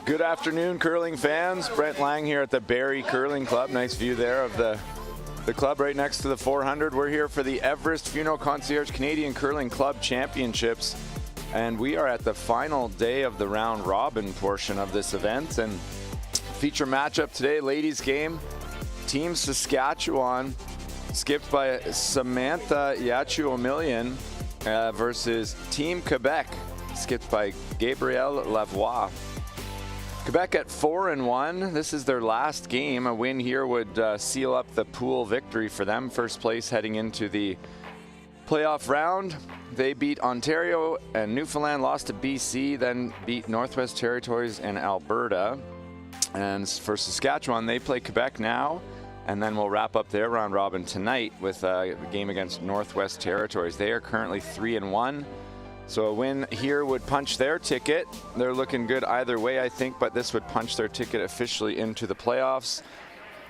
Good afternoon, curling fans. Brent Lang here at the Barrie Curling Club. Nice view there of the club right next to the 400. We're here for the Everest Funeral Concierge Canadian Curling Club Championships. And we are at the final day of the round robin portion of this event. And feature matchup today, ladies game. Team Saskatchewan, skipped by Samantha Yachiw-Omelian versus Team Quebec, skipped by Gabrielle Lavoie. Quebec at 4-1. This is their last game. A win here would seal up the pool victory for them. First place heading into the playoff round. They beat Ontario and Newfoundland, lost to BC, then beat Northwest Territories and Alberta. And for Saskatchewan, they play Quebec now, and then we'll wrap up their round robin tonight with a game against Northwest Territories. They are currently 3-1. So a win here would punch their ticket. They're looking good either way, I think, but this would punch their ticket officially into the playoffs.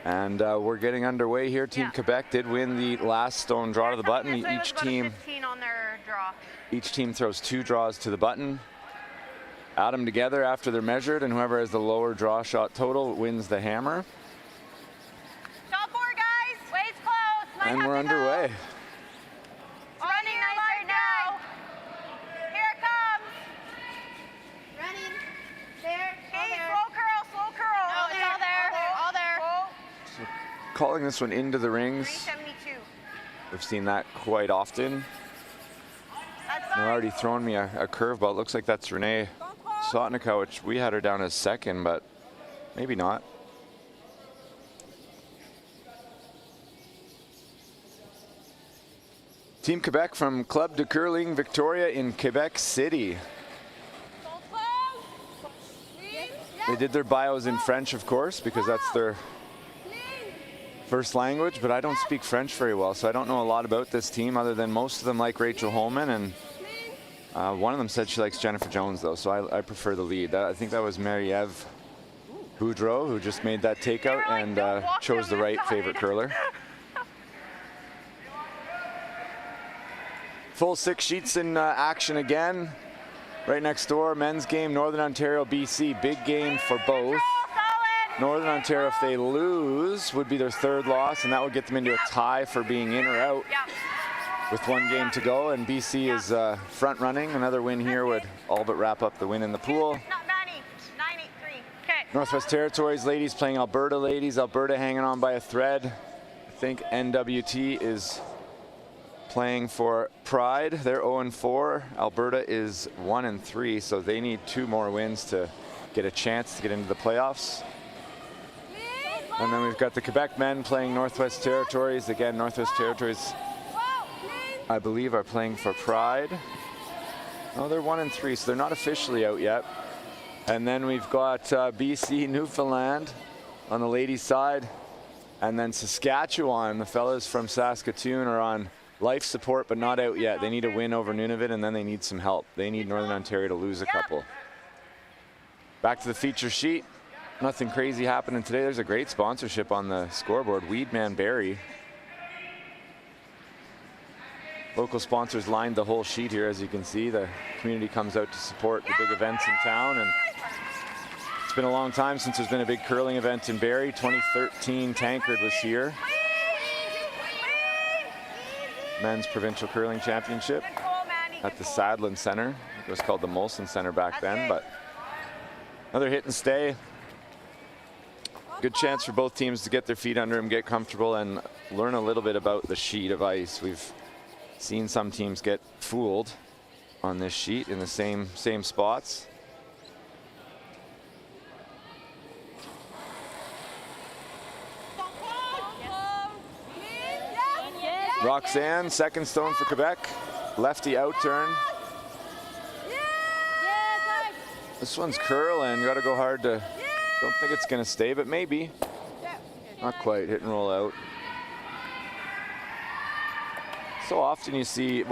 And we're getting underway here. Team Quebec did win the last stone draw to the button. Each team throws 2 draws to the button. Add them together after they're measured, and whoever has the lower draw shot total wins the hammer. Shot 4, guys. Wade's close. And we're underway. Running nice right now. Here it comes. Running. There. Hey, slow curl. No, it's all there. All there. So calling this one into the rings. 372. We've seen that quite often. They're already throwing me a curveball. It looks like that's Renee Sotnica, which we had her down as second, but maybe not. Team Quebec from Club de Curling Victoria in Quebec City. They did their bios in French, of course, because that's their first language, but I don't speak French very well, so I don't know a lot about this team other than most of them like Rachel Holman, and one of them said she likes Jennifer Jones, though, so I prefer the lead. I think that was Marie-Eve Boudreau who just made that takeout and chose the right favorite curler. Full 6 sheets in action again. Right next door, men's game, Northern Ontario, BC. Big game for both. Northern Ontario, if they lose, would be their 3rd loss, and that would get them into a tie for being in or out with 1 game to go. And BC is front running. Another win here would all but wrap up the win in the pool. 983. Okay. Northwest Territories ladies playing Alberta ladies. Alberta hanging on by a thread. I think NWT is playing for Pride. They're 0-4. Alberta is 1-3, so they need 2 more wins to get a chance to get into the playoffs. And then we've got the Quebec men playing Northwest Territories. Again, Northwest Territories, I believe, are playing for Pride. Oh, they're 1-3, so they're not officially out yet. And then we've got BC, Newfoundland on the ladies' side. And then Saskatchewan, the fellas from Saskatoon, are on life support, but not out yet. They need a win over Nunavut, and then they need some help. They need Northern Ontario to lose a couple. Back to the feature sheet. Nothing crazy happening today. There's a great sponsorship on the scoreboard. Weedman Barrie. Local sponsors lined the whole sheet here, as you can see. The community comes out to support the big events in town, and it's been a long time since there's been a big curling event in Barrie. 2013 Tankard was here. Men's Provincial Curling Championship at the Sadlin Center. It was called the Molson Center back then, but another hit and stay. Good chance for both teams to get their feet under them, get comfortable, and learn a little bit about the sheet of ice. We've seen some teams get fooled on this sheet in the same spots. Roxanne, 2nd stone for Quebec. Lefty out turn. This one's curling. Got to go hard to. Don't think it's going to stay, but maybe. Not quite. Hit and roll out. So often you see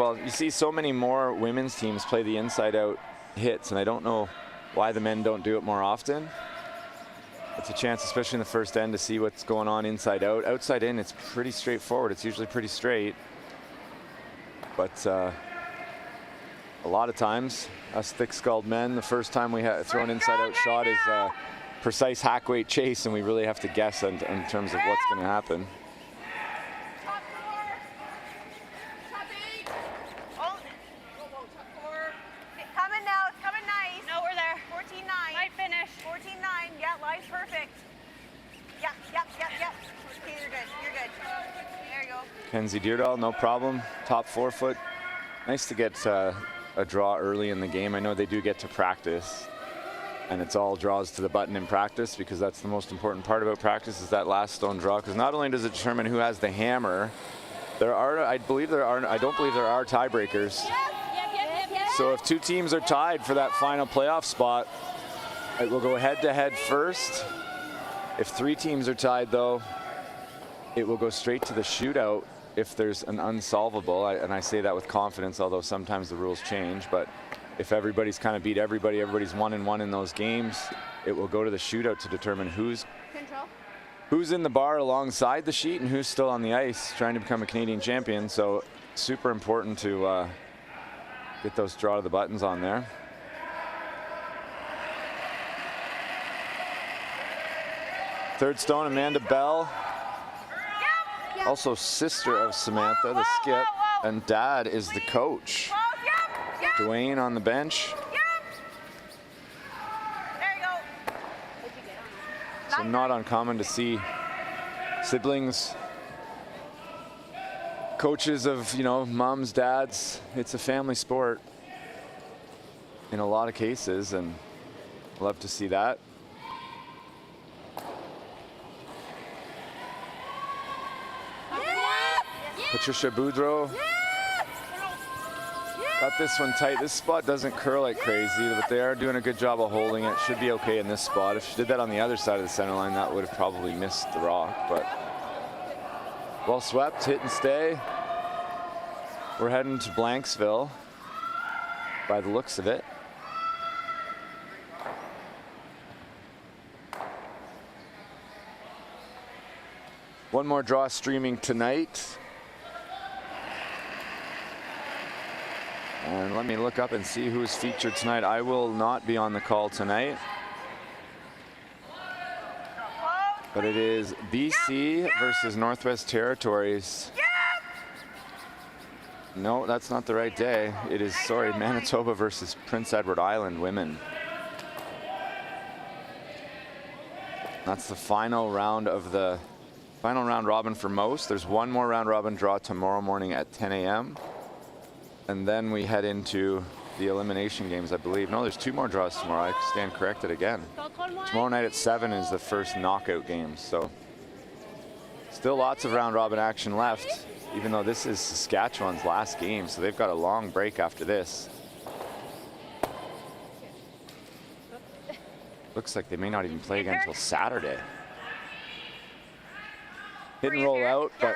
so many more women's teams play the inside-out hits, and I don't know why the men don't do it more often. It's a chance, especially in the first end, to see what's going on inside out. Outside in, it's pretty straightforward. It's usually pretty straight. But a lot of times, us thick-skulled men, the first time we throw an inside-out shot is a precise hack weight chase, and we really have to guess in terms of what's going to happen. Top 4. Top 8. Oh. It's coming now. It's coming nice. No, we're there. 14-9. Might finish. 14-9. Yeah, line's perfect. Yep. Okay, you're good. You're good. There you go. Kenzie Deerdahl, no problem. Top 4 foot. Nice to get a draw early in the game. I know they do get to practice, and it's all draws to the button in practice, because that's the most important part about practice, is that last stone draw. Because not only does it determine who has the hammer, I don't believe there are tiebreakers. So if 2 teams are tied for that final playoff spot, it will go head-to-head first. If 3 teams are tied, though, it will go straight to the shootout if there's an unsolvable, and I say that with confidence, although sometimes the rules change. But if everybody's kind of beat everybody, everybody's 1-1 in those games, it will go to the shootout to determine who's in the bar alongside the sheet and who's still on the ice trying to become a Canadian champion. So super important to get those draw to the buttons on there. Third stone, Amanda Bell. Also sister of Samantha, the skip, and dad is the coach. Dwayne on the bench. There you go. So not uncommon to see siblings, coaches of, moms, dads. It's a family sport in a lot of cases, and love to see that. Patricia Boudreau got this one tight. This spot doesn't curl like crazy, but they are doing a good job of holding it. Should be okay in this spot. If she did that on the other side of the center line, that would have probably missed the rock, but well swept, hit and stay. We're heading to Blanksville by the looks of it. One more draw streaming tonight. And let me look up and see who is featured tonight. I will not be on the call tonight, but it is BC versus Northwest Territories. No, that's not the right day. It is, sorry, Manitoba versus Prince Edward Island women. That's the final round of the final round robin for most. There's one more round robin draw tomorrow morning at 10 a.m. And then we head into the elimination games, I believe. No, there's 2 more draws tomorrow. I stand corrected again. Tomorrow night at 7 is the first knockout game. So still lots of round robin action left, even though this is Saskatchewan's last game. So they've got a long break after this. Looks like they may not even play again until Saturday. Hit and roll out, but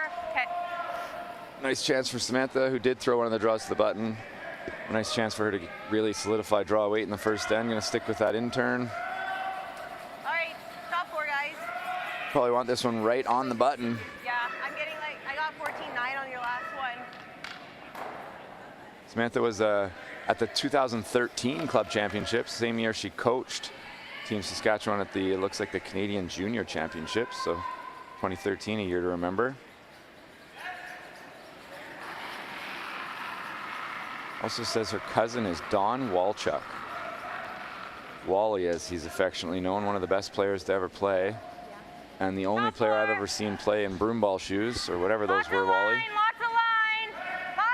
nice chance for Samantha, who did throw one of the draws to the button. A nice chance for her to really solidify draw weight in the first end. Gonna stick with that intern. All right, top 4, guys. Probably want this one right on the button. Yeah, I'm getting I got 14-9 on your last one. Samantha was at the 2013 Club Championships, same year she coached Team Saskatchewan at it looks like the Canadian Junior Championships. So 2013, a year to remember. Also says her cousin is Don Walchuk. Wally, as he's affectionately known, one of the best players to ever play. And the only player I've ever seen play in broomball shoes, or whatever those were, Wally. Lots of line.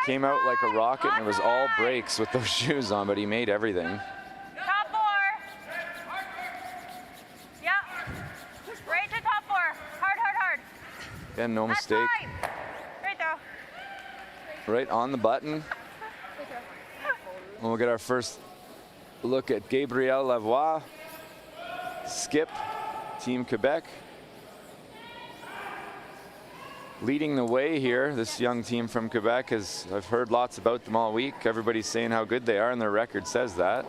Came out like a rocket, and it was all breaks with those shoes on, but he made everything. Top 4. Yeah. Right to top 4. Hard. Again, no That's mistake. fine. Right there. Right on the button. And we'll get our first look at Gabrielle Lavoie, skip, Team Quebec. Leading the way here, this young team from Quebec, I've heard lots about them all week. Everybody's saying how good they are, and their record says that.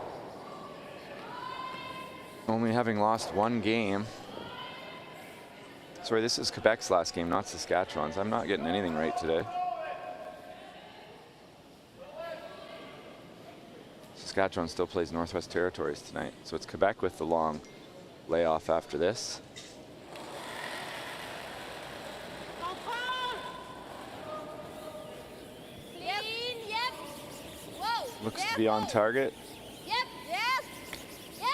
Only having lost 1 game. Sorry, this is Quebec's last game, not Saskatchewan's. I'm not getting anything right today. Saskatchewan still plays Northwest Territories tonight. So it's Quebec with the long layoff after this. Clean, yep. Whoa. Looks yep. to be on target. Yep, yep, yep.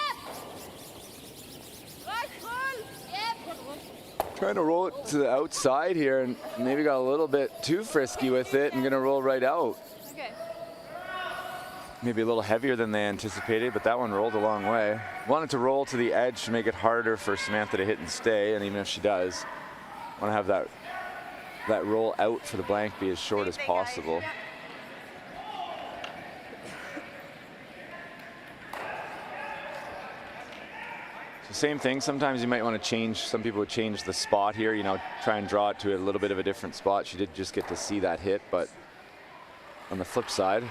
Right, full. Yep. Trying to roll it to the outside here and maybe got a little bit too frisky with it and gonna roll right out. Okay. Maybe a little heavier than they anticipated, but that one rolled a long way. Wanted to roll to the edge to make it harder for Samantha to hit and stay, and even if she does, want to have that roll out for the blank be as short as possible. So same thing, sometimes you might want to change, some people would change the spot here, you know, try and draw it to a little bit of a different spot. She did just get to see that hit, but on the flip side,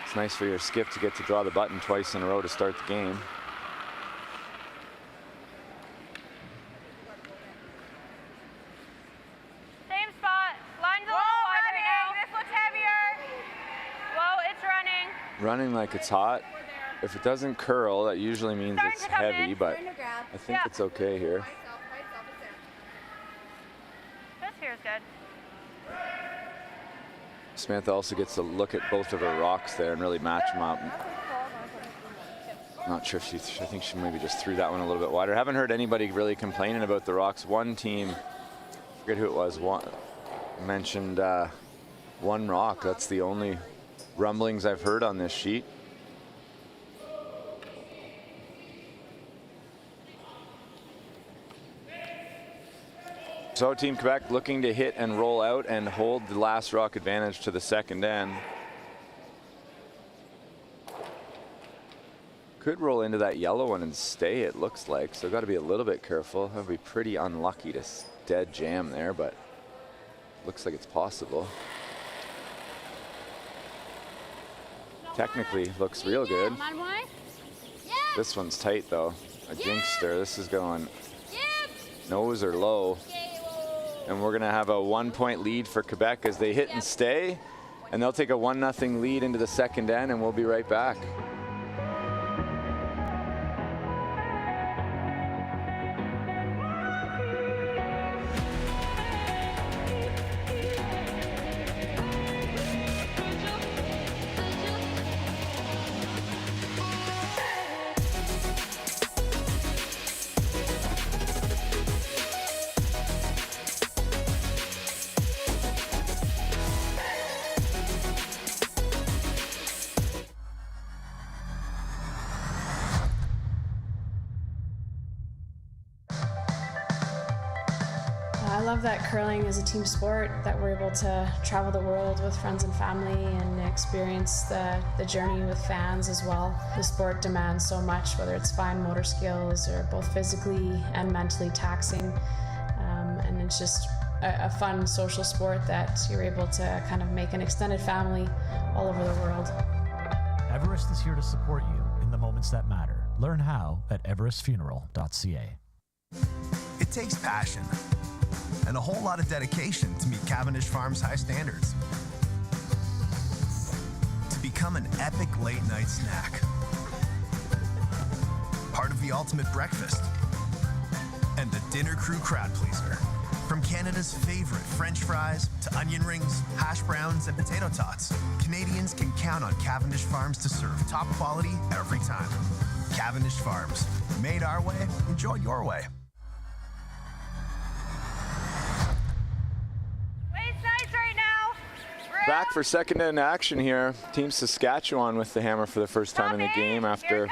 it's nice for your skip to get to draw the button twice in a row to start the game. Same spot. Line's a little wide right now. This looks heavier. Whoa, it's running. Running like it's hot. If it doesn't curl, that usually means Starting it's to come heavy, in. but I think it's okay here. This here is good. Samantha also gets to look at both of her rocks there and really match them up. Not sure if I think she maybe just threw that one a little bit wider. Haven't heard anybody really complaining about the rocks. One team, I forget who it was, mentioned one rock. That's the only rumblings I've heard on this sheet. So Team Quebec looking to hit and roll out and hold the last rock advantage to the second end. Could roll into that yellow one and stay, it looks like. So got to be a little bit careful. That would be pretty unlucky to dead jam there, but looks like it's possible. Technically looks real good. This one's tight though. I jinxed her. This is going nose or low. And we're gonna have a 1-point lead for Quebec as they hit and stay. And they'll take a 1-0 lead into the second end, and we'll be right back. I love that curling is a team sport, that we're able to travel the world with friends and family and experience the journey with fans as well. The sport demands so much, whether it's fine motor skills or both physically and mentally taxing. And it's just a fun social sport that you're able to kind of make an extended family all over the world. Everest is here to support you in the moments that matter. Learn how at everestfuneral.ca. It takes passion and a whole lot of dedication to meet Cavendish Farms' high standards. To become an epic late-night snack. Part of the ultimate breakfast. And the dinner crew crowd pleaser. From Canada's favorite French fries to onion rings, hash browns, and potato tots, Canadians can count on Cavendish Farms to serve top quality every time. Cavendish Farms. Made our way, enjoy your way. Back for second end action here. Team Saskatchewan with the hammer for the first time in the game after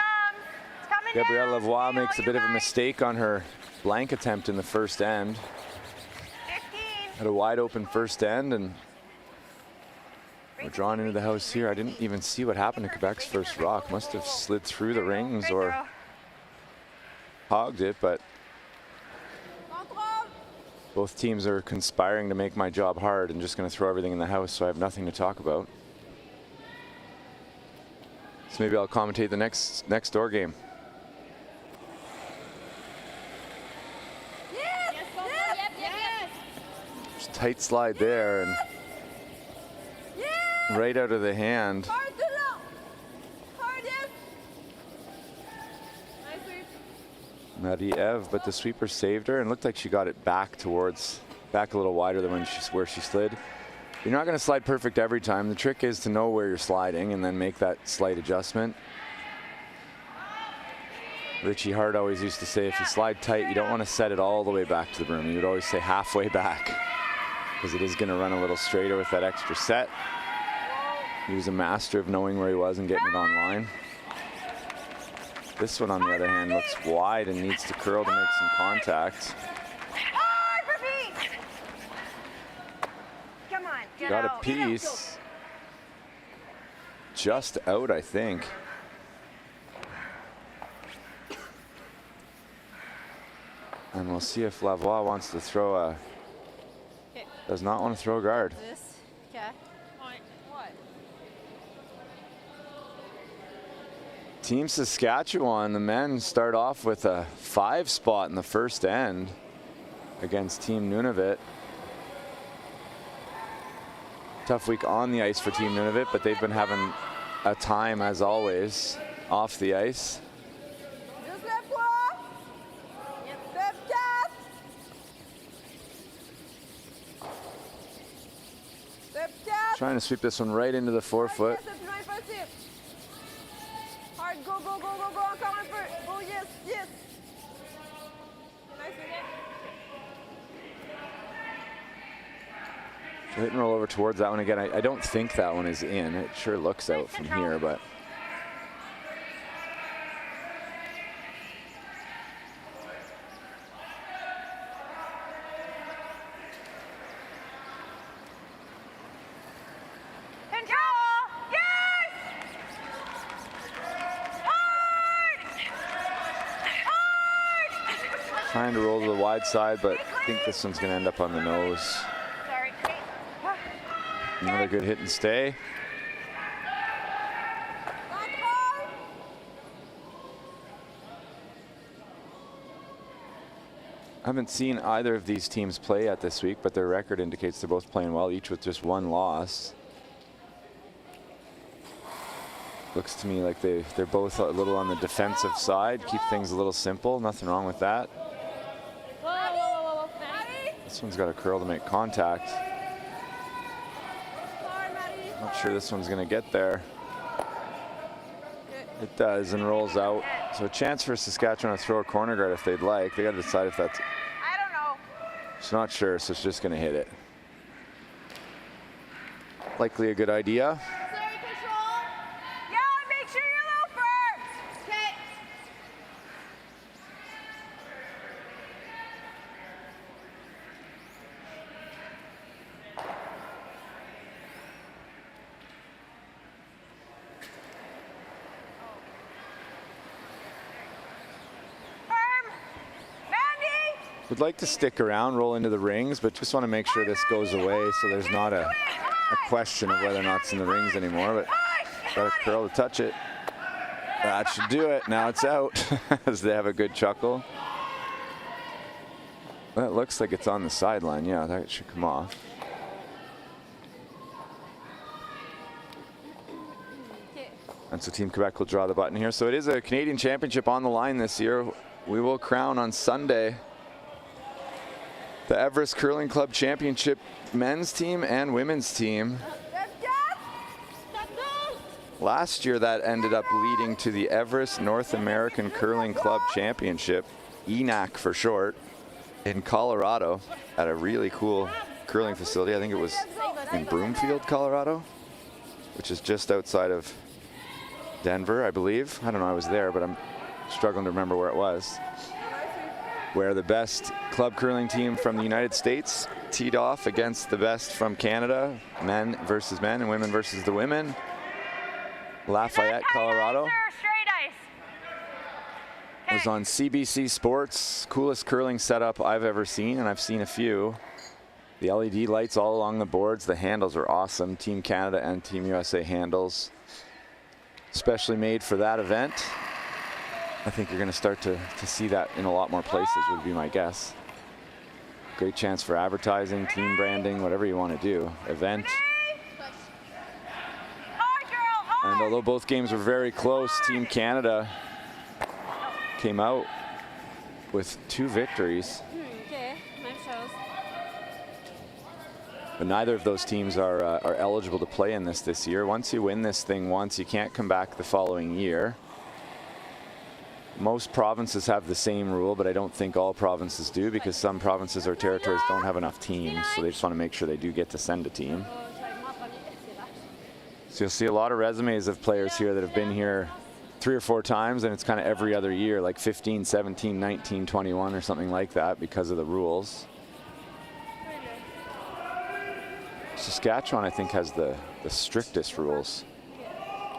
Gabrielle Lavoie makes a bit of a mistake on her blank attempt in the first end. Had a wide open first end, and we're drawn into the house here. I didn't even see what happened to Quebec's first rock. Must have slid through the rings or hogged it, but both teams are conspiring to make my job hard and just going to throw everything in the house, so I have nothing to talk about. So maybe I'll commentate the next door game. Just tight slide there and right out of the hand. Marie-Eve, but the sweeper saved her and looked like she got it back a little wider than where she slid. You're not going to slide perfect every time. The trick is to know where you're sliding and then make that slight adjustment. Richie Hart always used to say, if you slide tight, you don't want to set it all the way back to the broom. You would always say halfway back, because it is going to run a little straighter with that extra set. He was a master of knowing where he was and getting it on line. This one, on the other hand, looks wide and needs to curl to make some contact. Come on, get Got out. a piece. Just out, I think. And we'll see if Lavoie wants to throw a... Does not want to throw a guard. This. Okay. What? Team Saskatchewan, the men start off with a 5 spot in the first end against Team Nunavut. Tough week on the ice for Team Nunavut, but they've been having a time, as always, off the ice. Trying to sweep this one right into the forefoot. Hard, go, go, go, go, go, come on first. Oh, yes, yes. Nice again. Hit and roll over towards that one again. I don't think that one is in. It sure looks out from here, but. Trying to roll to the wide side, but I think this one's going to end up on the nose. Sorry. Another good hit and stay. I haven't seen either of these teams play yet this week, but their record indicates they're both playing well, each with just 1 loss. Looks to me like they're both a little on the defensive side, keep things a little simple, nothing wrong with that. This one's got a curl to make contact. Not sure this one's going to get there. It does and rolls out. So a chance for Saskatchewan to throw a corner guard if they'd like. They got to decide if that's... I don't know. She's not sure, so it's just going to hit it. Likely a good idea. Would like to stick around, roll into the rings, but just want to make sure this goes away so there's not a question of whether or not it's in the rings anymore. But got a curl to touch it. That should do it. Now it's out as they have a good chuckle. That looks like it's on the sideline. Yeah, that should come off. And so Team Quebec will draw the button here. So it is a Canadian Championship on the line this year. We will crown on Sunday the Everest Curling Club Championship men's team and women's team. Last year that ended up leading to the Everest North American Curling Club Championship, ENAC for short, in Colorado at a really cool curling facility. I think it was in Broomfield, Colorado, which is just outside of Denver, I believe. I don't know, I was there, but I'm struggling to remember where it was. Where the best club curling team from the United States teed off against the best from Canada, men versus men and women versus the women. Lafayette, Colorado. It was on CBC Sports. Coolest curling setup I've ever seen, and I've seen a few. The LED lights all along the boards. The handles are awesome. Team Canada and Team USA handles. Specially made for that event. I think you're going to start to see that in a lot more places, would be my guess. Great chance for advertising, team branding, whatever you want to do. Event. And although both games were very close, Team Canada came out with 2 victories. Okay, même chose. But neither of those teams are eligible to play in this year. Once you win this thing once, you can't come back the following year. Most provinces have the same rule, but I don't think all provinces do, because some provinces or territories don't have enough teams, so they just want to make sure they do get to send a team. So you'll see a lot of resumes of players here that have been here 3 or 4 times, and it's kind of every other year, like 15, 17, 19, 21 or something like that, because of the rules. Saskatchewan, I think, has the strictest rules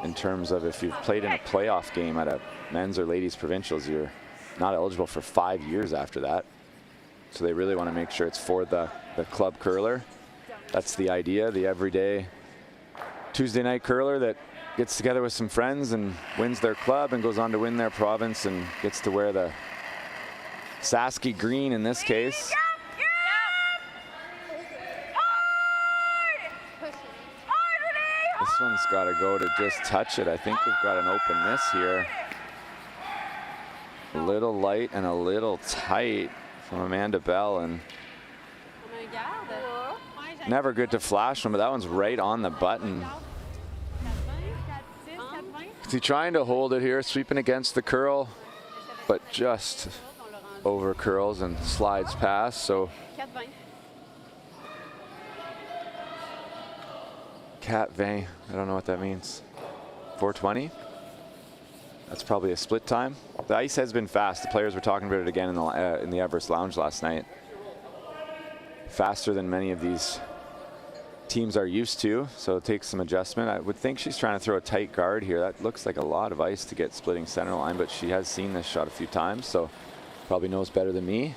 in terms of if you've played in a playoff game at a men's or ladies provincials, you're not eligible for 5 years after that. So they really want to make sure it's for the club curler. That's the idea, the everyday Tuesday night curler that gets together with some friends and wins their club and goes on to win their province and gets to wear the Saski green in this case. This one's got to go to just touch it. I think we've got an open miss here. A little light and a little tight from Amanda Bell, and never good to flash one, but that one's right on the button. He's trying to hold it here, sweeping against the curl, but just over curls and slides past. So Cat Vin, I don't know what that means. 420? That's probably a split time. The ice has been fast. The players were talking about it again in the Everest Lounge last night. Faster than many of these teams are used to, so it takes some adjustment. I would think she's trying to throw a tight guard here. That looks like a lot of ice to get splitting center line, but she has seen this shot a few times, so probably knows better than me.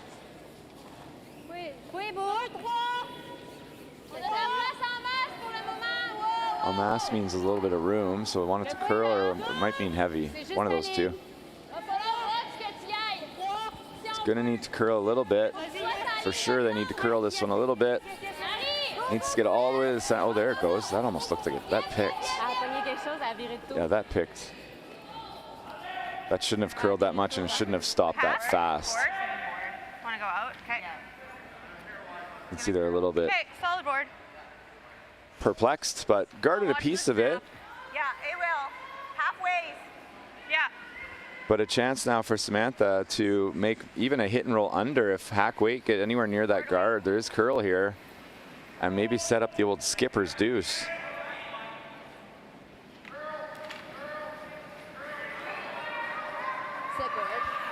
En masse means a little bit of room, so I want it to curl, or it might mean heavy. One of those two. It's going to need to curl a little bit. For sure, they need to curl this one a little bit. Needs to get all the way to the center. Oh, there it goes. That almost looked like it. That picked. Yeah, that picked. That shouldn't have curled that much, and it shouldn't have stopped that fast. Want to go out? Okay. You can see they're a little bit Okay, solid board. perplexed, but guarded a piece of it. Yeah, it will. Halfway. Yeah. But a chance now for Samantha to make even a hit and roll under if Hack Weight get anywhere near that guard. There is curl here, and maybe set up the old skipper's deuce.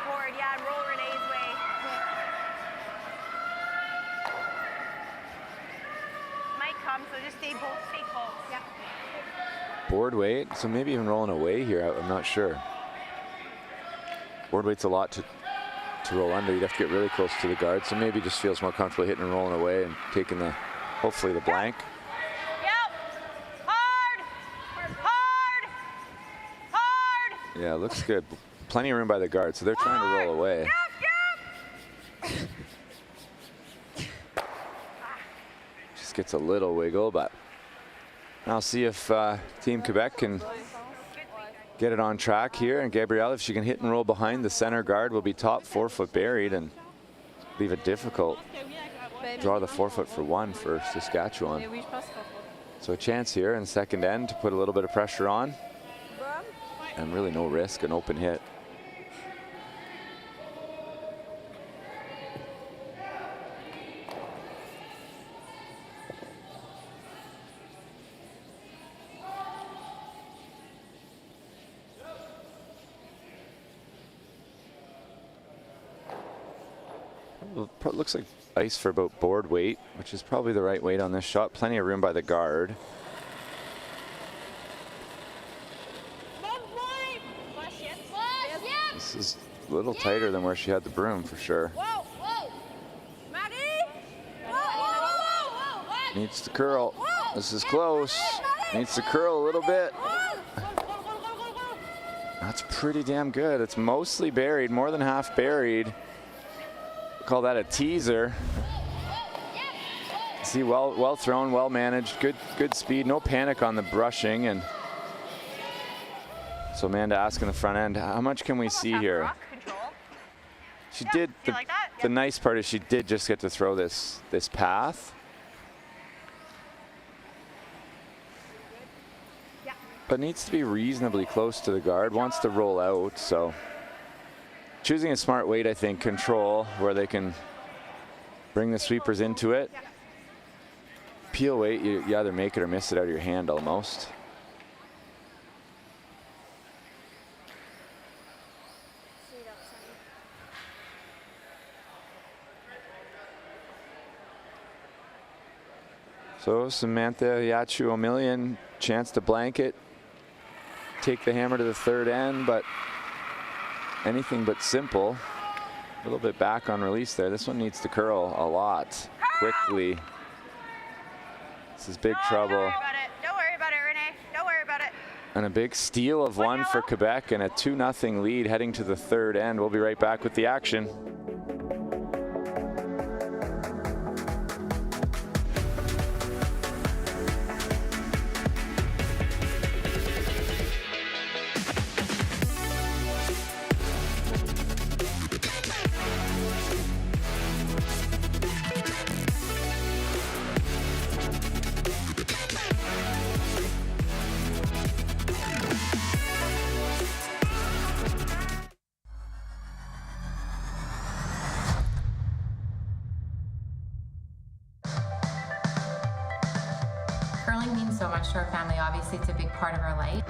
Forward, yeah, roll Renee's way. Might come, so just stay close. Yeah. Board weight, so maybe even rolling away here. I'm not sure. Board weight's a lot to roll under. You'd have to get really close to the guard, so maybe just feels more comfortable hitting and rolling away and taking the, hopefully the blank. Yep. Hard. Yeah, looks good. Plenty of room by the guard, so they're trying to roll away. Just gets a little wiggle, but I'll see if Team Quebec can get it on track here. And Gabrielle, if she can hit and roll behind the center guard, will be top 4 foot buried and leave it difficult. Draw the 4 foot for 1 for Saskatchewan. So a chance here in second end to put a little bit of pressure on. And really no risk, an open hit. Looks like ice for about board weight, which is probably the right weight on this shot. Plenty of room by the guard. This is a little tighter than where she had the broom for sure. Needs to curl. This is close. Needs to curl a little bit. That's pretty damn good. It's mostly buried, more than half buried. Call that a teaser. See, well thrown, well managed, good speed, no panic on the brushing, and so Amanda asking the front end, how much can we see here? She did. You like that? The nice part is she did just get to throw this path. But needs to be reasonably close to the guard, wants to roll out, so choosing a smart weight, I think, control, where they can bring the sweepers into it. Peel weight, you either make it or miss it out of your hand almost. So Samantha Yachiw-Omelian, chance to blanket, take the hammer to the third end, but anything but simple. A little bit back on release there. This one needs to curl a lot quickly. This is big trouble. Don't worry about it, Renee. Don't worry about it. And a big steal of one for Quebec and a 2-0 lead heading to the third end. We'll be right back with the action. Curling means so much to our family. Obviously, it's a big part of our life.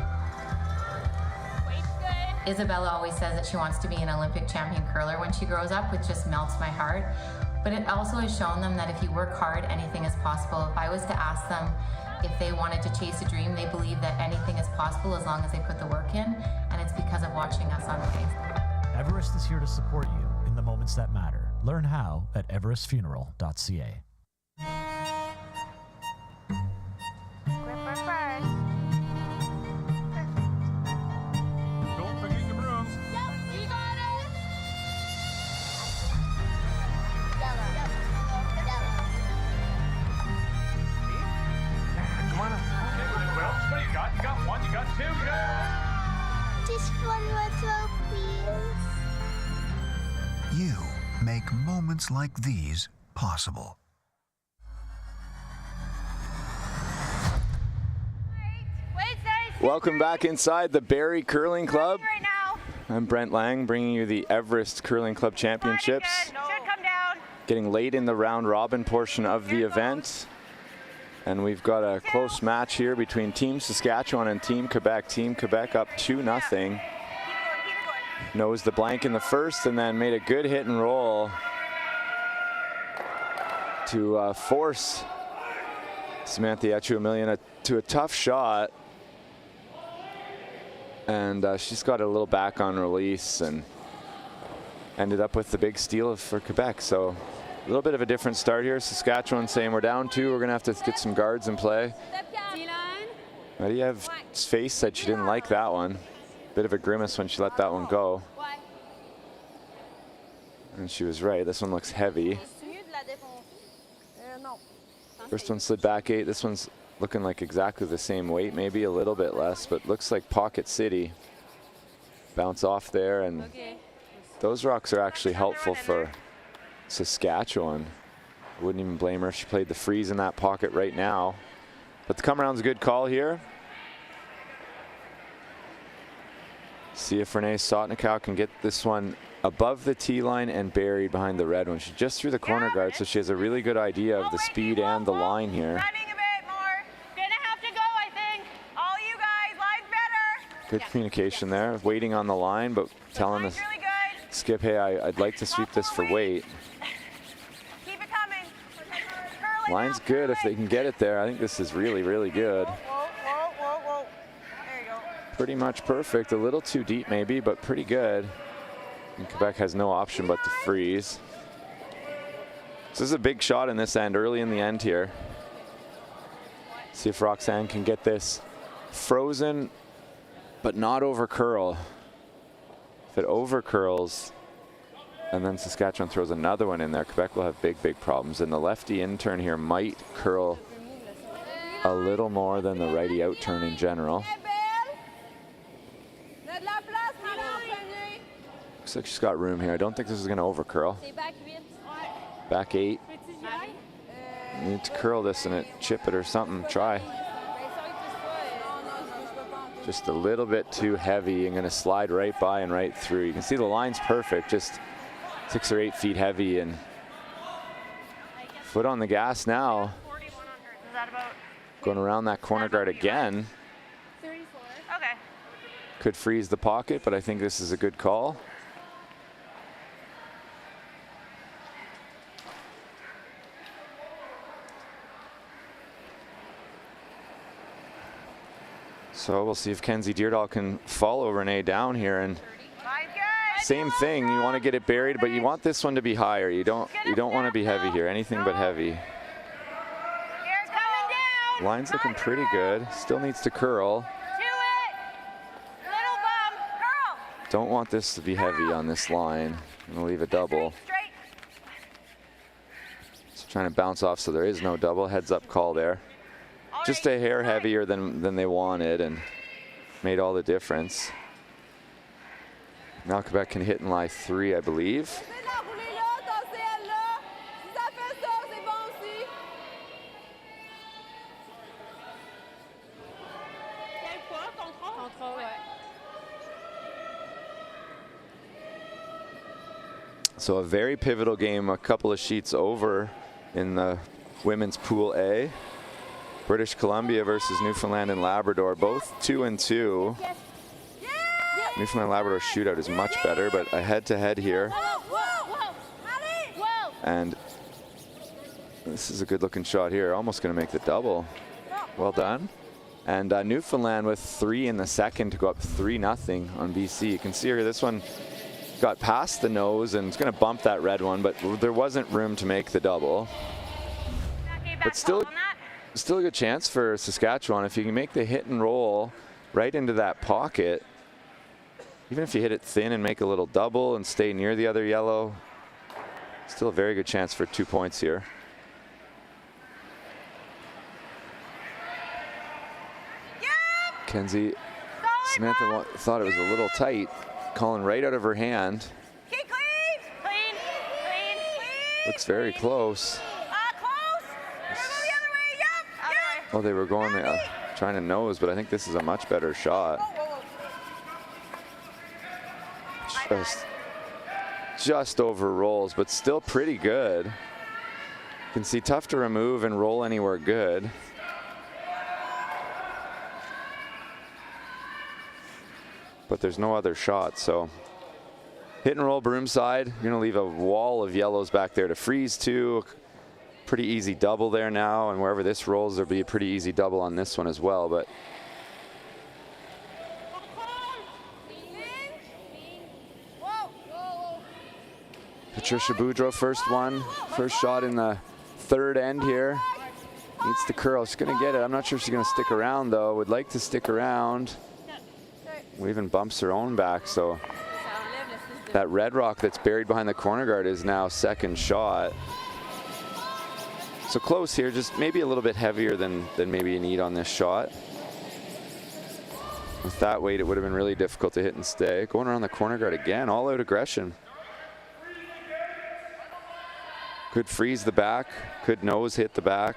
Isabella always says that she wants to be an Olympic champion curler when she grows up, which just melts my heart. But it also has shown them that if you work hard, anything is possible. If I was to ask them if they wanted to chase a dream, they believe that anything is possible as long as they put the work in, and it's because of watching us on the face. Everest is here to support you in the moments that matter. Learn how at everestfuneral.ca. Don't forget your brooms. You got it. Come on up. Okay, well, what do you got? You got one, you got two, you got... Just one little, please. You make moments like these possible. Welcome back inside the Barrie Curling Club. Right now. I'm Brent Lang, bringing you the Everest Curling Club Championships. Should come down. Getting late in the round robin portion of the event. And we've got a close match here between Team Saskatchewan and Team Quebec. Team Quebec up 2-0. Keep it going. Knows the blank in the first and then made a good hit and roll to force Samantha Yachiw-Omelian to a tough shot. And she's got a little back on release and ended up with the big steal for Quebec. So a little bit of a different start here. Saskatchewan saying we're down 2. We're going to have to get some guards in play. Mariev's face said she didn't like that one. Bit of a grimace when she let that one go. And she was right. This one looks heavy. First one slid back 8. This one's looking like exactly the same weight, maybe a little bit less, but looks like Pocket City. Bounce off there, and those rocks are actually helpful for Saskatchewan. Wouldn't even blame her if she played the freeze in that pocket right now. But the come around's a good call here. See if Renee Sotnikow can get this one above the tee line and buried behind the red one. She just threw the corner guard, so she has a really good idea of the speed and the line here. Good communication there, waiting on the line, but telling the skip, hey, I'd like to sweep this for weight. Keep it coming. Line's good if they can get it there. I think this is really, really good. Whoa. There you go. Pretty much perfect. A little too deep maybe, but pretty good. And Quebec has no option but to freeze. So this is a big shot in this end, early in the end here. See if Roxanne can get this frozen, but not over curl. If it over curls, and then Saskatchewan throws another one in there, Quebec will have big, big problems. And the lefty in turn here might curl a little more than the righty out turn in general. Looks like she's got room here. I don't think this is going to over curl. Back 8. Need to curl this and chip it or something. Try. Just a little bit too heavy and going to slide right by and right through. You can see the line's perfect, just 6 or 8 feet heavy, and foot on the gas now. Going around that corner guard again. Okay. Could freeze the pocket, but I think this is a good call. So we'll see if Kenzie Deerdahl can follow Renee down here, and same thing. You want to get it buried, but you want this one to be higher. You don't want to be heavy here. Anything but heavy. Line's looking pretty good. Still needs to curl. Don't want this to be heavy on this line. I'm gonna leave a double. So trying to bounce off so there is no double. Heads up call there. Just a hair heavier than they wanted, and made all the difference. Now Quebec can hit in lie 3, I believe. So a very pivotal game, a couple of sheets over in the women's Pool A. British Columbia versus Newfoundland and Labrador, both 2-2. Newfoundland Labrador shootout is much better, but a head-to-head here. And this is a good-looking shot here. Almost going to make the double. Well done. And Newfoundland with 3 in the second to go up 3-0 on BC. You can see here this one got past the nose and it's going to bump that red one, but there wasn't room to make the double. But still a good chance for Saskatchewan if you can make the hit and roll right into that pocket. Even if you hit it thin and make a little double and stay near the other yellow, still a very good chance for 2 points here. Kenzie, Samantha thought it was a little tight, calling right out of her hand. Looks very close. Oh, they were going trying to nose, but I think this is a much better shot. Just over rolls, but still pretty good. You can see tough to remove and roll anywhere good. But there's no other shot, so hit and roll broomside. You're gonna leave a wall of yellows back there to freeze to. Pretty easy double there now, and wherever this rolls, there'll be a pretty easy double on this one as well. But Patricia Boudreau, first shot in the third end here. Needs to curl. She's gonna get it. I'm not sure if she's gonna stick around though. Would like to stick around. Even bumps her own back, so that red rock that's buried behind the corner guard is now second shot. So close here, just maybe a little bit heavier than maybe you need on this shot. With that weight, it would have been really difficult to hit and stay. Going around the corner guard again, all out aggression. Could freeze the back, could nose hit the back.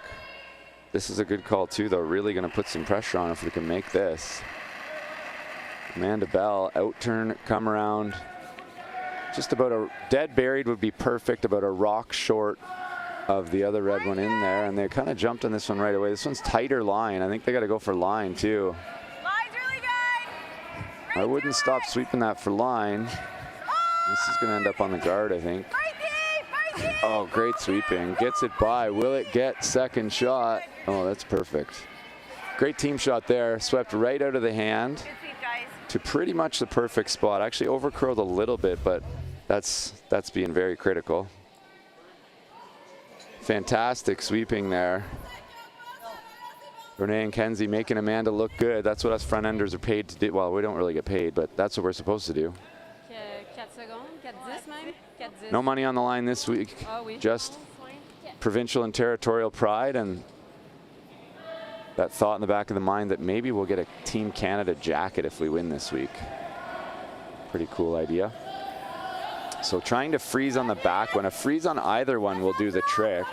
This is a good call too, though. Really gonna put some pressure on if we can make this. Amanda Bell, out turn, come around. Just about a dead buried would be perfect, about a rock short of the other red one in there, and they kind of jumped on this one right away. This one's tighter line. I think they got to go for line too. Line's really good. I wouldn't stop sweeping that for line. This is going to end up on the guard, I think. Oh, great sweeping. Gets it by. Will it get second shot? Oh, that's perfect. Great team shot there. Swept right out of the hand to pretty much the perfect spot. Actually overcurled a little bit, but that's being very critical. Fantastic sweeping there. Renee and Kenzie making Amanda look good. That's what us front enders are paid to do. Well, we don't really get paid, but that's what we're supposed to do. No money on the line this week. Just provincial and territorial pride, and that thought in the back of the mind that maybe we'll get a Team Canada jacket if we win this week. Pretty cool idea. So trying to freeze on the back one. A freeze on either one will do the trick.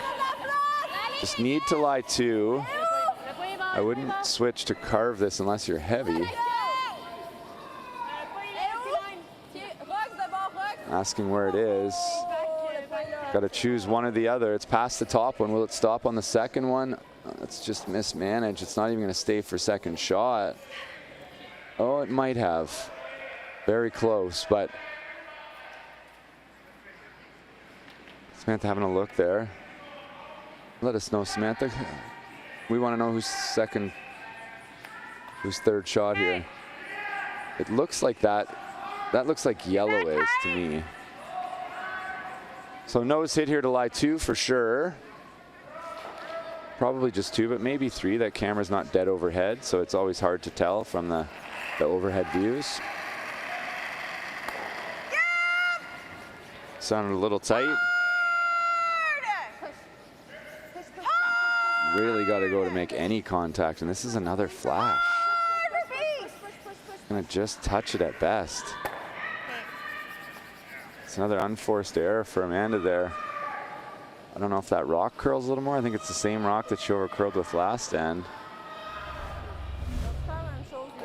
Just need to lie 2. I wouldn't switch to carve this unless you're heavy. Asking where it is. Got to choose one or the other. It's past the top one. Will it stop on the second one? It's just mismanaged. It's not even going to stay for second shot. Oh, it might have. Very close, but Samantha having a look there. Let us know, Samantha. We want to know who's third shot here. It looks like that looks like yellow is to me. So nose hit here to lie 2 for sure. Probably just 2, but maybe 3. That camera's not dead overhead, so it's always hard to tell from the overhead views. Sounded a little tight. Really got to go to make any contact, and this is another flash. Gonna just touch it at best. It's another unforced error for Amanda there. I don't know if that rock curls a little more. I think it's the same rock that she overcurled with last end.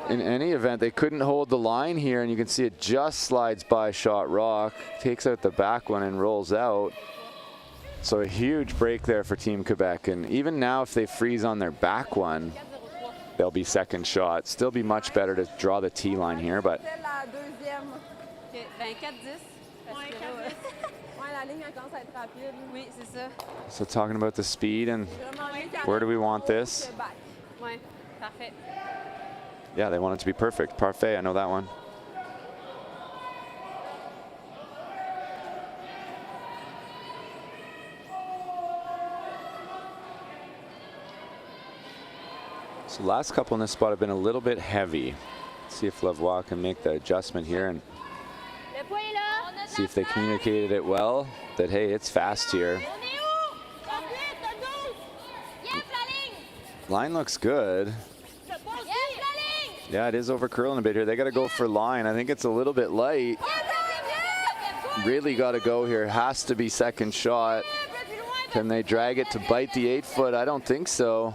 In any event, they couldn't hold the line here, and you can see it just slides by shot rock, takes out the back one and rolls out. So a huge break there for Team Quebec, and even now if they freeze on their back one, they'll be second shot. Still be much better to draw the T line here, but so talking about the speed and where do we want this? Yeah, they want it to be perfect. Parfait, I know that one. So last couple in this spot have been a little bit heavy. Let's see if Lavoie can make the adjustment here and see if they communicated it well, that hey, it's fast here. Line looks good. Yeah, it is over curling a bit here. They got to go for line. I think it's a little bit light. Really got to go here. Has to be second shot. Can they drag it to bite the 8-foot? I don't think so.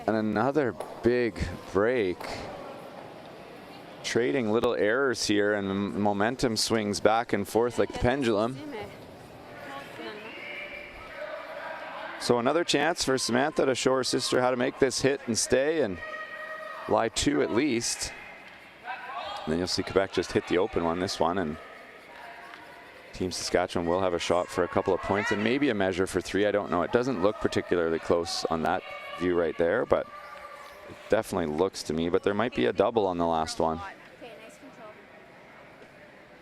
And another big break. Trading little errors here, and momentum swings back and forth like the pendulum. So another chance for Samantha to show her sister how to make this hit and stay and lie 2 at least. And then you'll see Quebec just hit the open one, this one, and Team Saskatchewan will have a shot for a couple of points and maybe a measure for 3. I don't know. It doesn't look particularly close on that view right there, but it definitely looks to me. But there might be a double on the last one.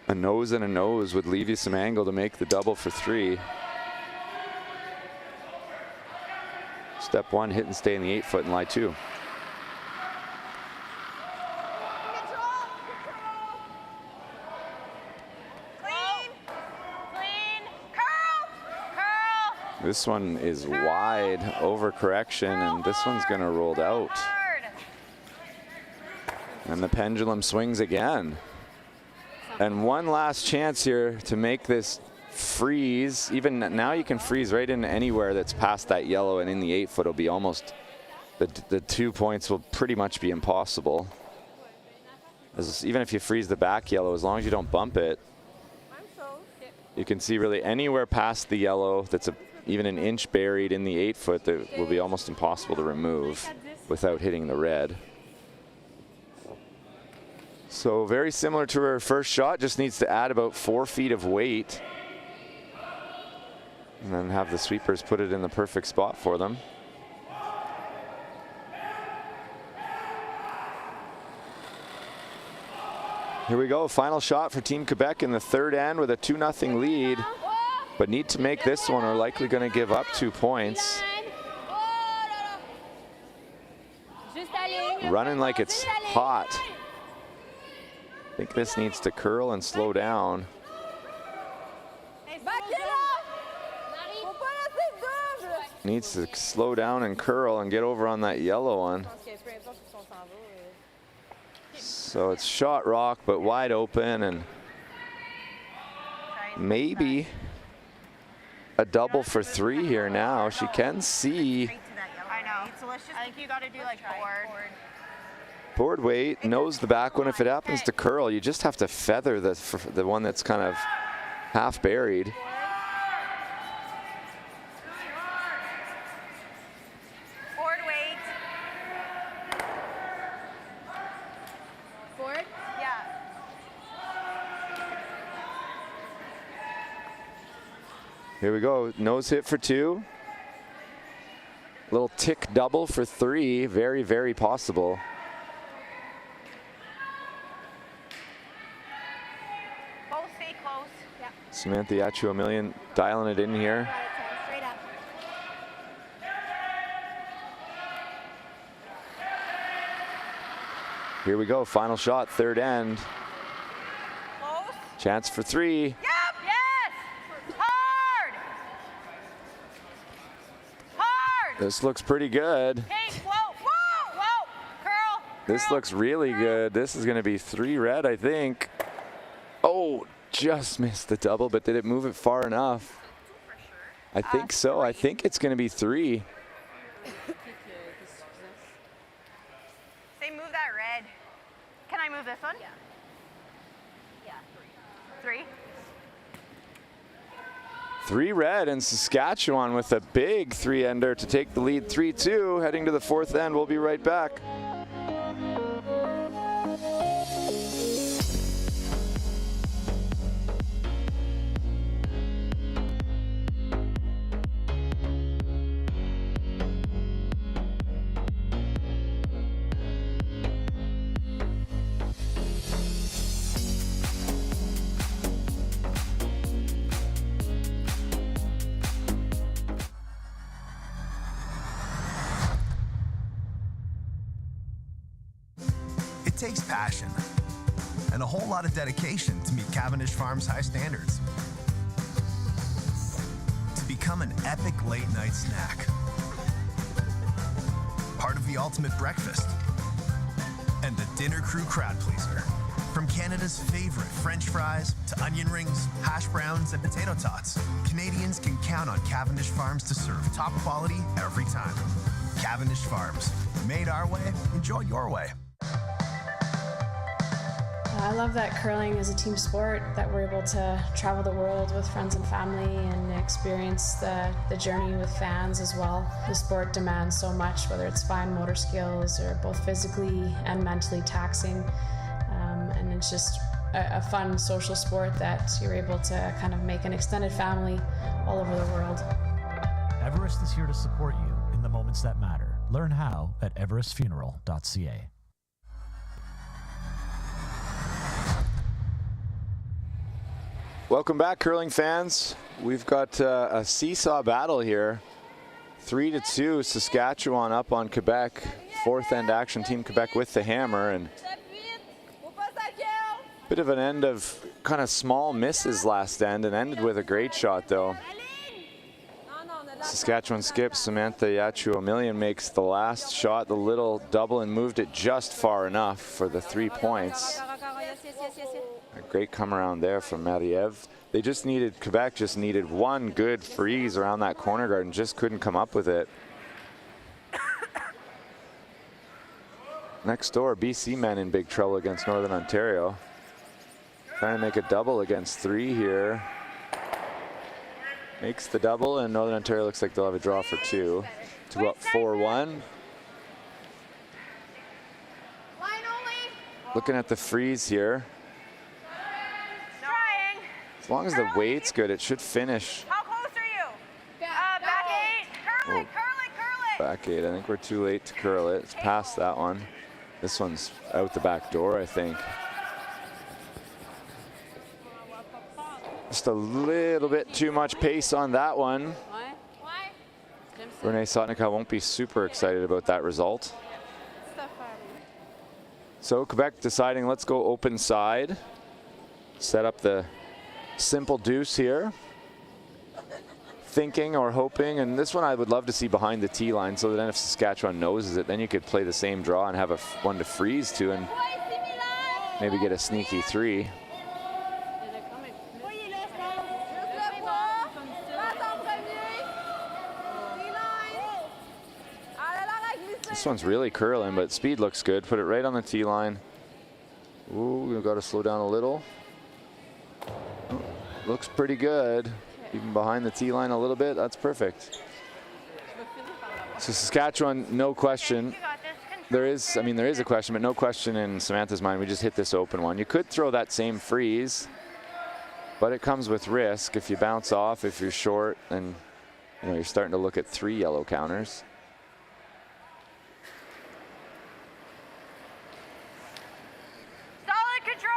A nose and a nose would leave you some angle to make the double for 3. Step 1, hit and stay in the 8-foot and lie 2. This one is wide over correction, and this one's going to roll out. And the pendulum swings again. And one last chance here to make this freeze. Even now you can freeze right in anywhere that's past that yellow, and in the 8-foot will be almost, the 2 points will pretty much be impossible. Even if you freeze the back yellow, as long as you don't bump it, you can see really anywhere past the yellow that's even an inch buried in the 8-foot that will be almost impossible to remove without hitting the red. So very similar to her first shot, just needs to add about 4 feet of weight and then have the sweepers put it in the perfect spot for them. Here we go, final shot for Team Quebec in the third end with a 2-0 lead. But need to make this one or likely going to give up 2 points. Running like it's hot. I think this needs to curl and slow down. Needs to slow down and curl and get over on that yellow one. So it's shot rock, but wide open, and maybe a double for 3 here now. She can see. I know. So let's just. I think you got to do like Board weight, knows the back one. If it happens to curl, you just have to feather the one that's kind of half buried. Board weight. Board? Yeah. Here we go, nose hit for 2. Little tick double for 3, very, very possible. Both stay close. Yeah. Samantha Yachiw-Omelian dialing it in here. Straight up. Here we go, final shot, third end. Close. Chance for 3. Yep. Yes. Hard. Hard. This looks pretty good. Hey, whoa, whoa, whoa. Curl. This looks really good. This is gonna be 3 red, I think. Oh, just missed the double, but did it move it far enough? I think so. I think it's gonna be 3. Say move that red. Can I move this one? Yeah. Yeah, 3. 3 red, and Saskatchewan with a big 3-ender to take the lead 3-2. Heading to the 4th end. We'll be right back. It takes passion and a whole lot of dedication to meet Cavendish Farms' high standards. To become an epic late-night snack. Part of the ultimate breakfast. And the dinner crew crowd pleaser. From Canada's favorite French fries to onion rings, hash browns, and potato tots, Canadians can count on Cavendish Farms to serve top quality every time. Cavendish Farms. Made our way, enjoy your way. I love that curling is a team sport, that we're able to travel the world with friends and family and experience the journey with fans as well. The sport demands so much, whether it's fine motor skills or both physically and mentally taxing. And it's just a fun social sport that you're able to kind of make an extended family all over the world. Everest is here to support you in the moments that matter. Learn how at everestfuneral.ca. Welcome back, curling fans. We've got a seesaw battle here. 3-2, Saskatchewan up on Quebec. 4th end action, Team Quebec with the hammer, and bit of an end of kind of small misses last end, and ended with a great shot though. Saskatchewan skip Samantha Yachiw-Omelian makes the last shot, the little double, and moved it just far enough for the 3 points. A great come around there from Mariev. They just needed, Quebec just needed one good freeze around that corner guard and just couldn't come up with it. Next door, BC men in big trouble against Northern Ontario. Trying to make a double against 3 here. Makes the double, and Northern Ontario looks like they'll have a draw for 2. To go up 4-1. Looking at the freeze here. As long as the weight's good, it should finish. How close are you? Back 8. Curl it, curl it, curl it. Back 8. I think we're too late to curl it. It's past that one. This one's out the back door, I think. Just a little bit too much pace on that one. Renee Sotnicka won't be super excited about that result. So Quebec deciding, let's go open side. Set up the simple deuce here. Thinking or hoping, and this one I would love to see behind the tee line, so that then if Saskatchewan noses it, then you could play the same draw and have a one to freeze to and maybe get a sneaky 3. This one's really curling, but speed looks good. Put it right on the tee line. Ooh, we've got to slow down a little. Oh, looks pretty good. Even behind the tee line a little bit. That's perfect. So Saskatchewan, no question. There is a question, but no question in Samantha's mind. We just hit this open one. You could throw that same freeze, but it comes with risk. If you bounce off, if you're short, then you're starting to look at 3 yellow counters. Solid control.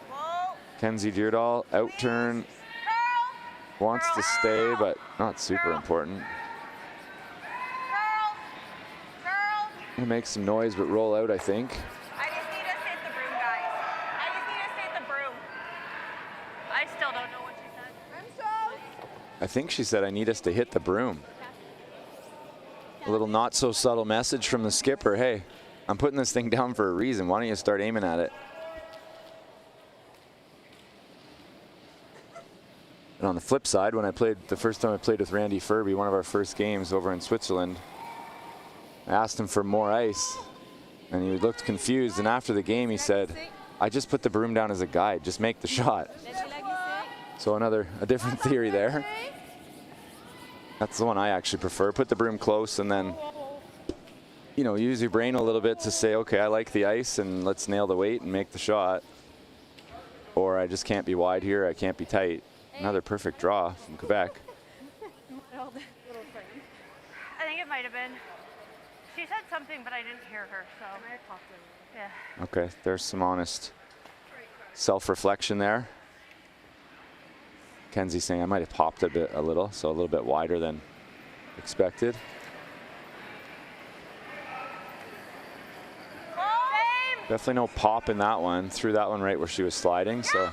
Whoa. Kenzie Deerdahl, out turn. Wants to stay, but not super important. Gonna make some noise, but roll out, I think. I just need us to hit the broom, guys. I just need us to hit the broom. I still don't know what she said. I think she said, I need us to hit the broom. A little not so subtle message from the skipper. Hey, I'm putting this thing down for a reason. Why don't you start aiming at it? And on the flip side, when I played, the first time I played with Randy Furby, one of our first games over in Switzerland, I asked him for more ice, and he looked confused. And after the game, he said, I just put the broom down as a guide. Just make the shot. So a different theory there. That's the one I actually prefer. Put the broom close and then, use your brain a little bit to say, okay, I like the ice and let's nail the weight and make the shot. Or I just can't be wide here. I can't be tight. Another perfect draw from Quebec. I think it might have been. She said something, but I didn't hear her, so. Yeah. Okay, there's some honest self-reflection there. Kenzie saying I might have popped a little, so a little bit wider than expected. Definitely no pop in that one. Threw that one right where she was sliding, so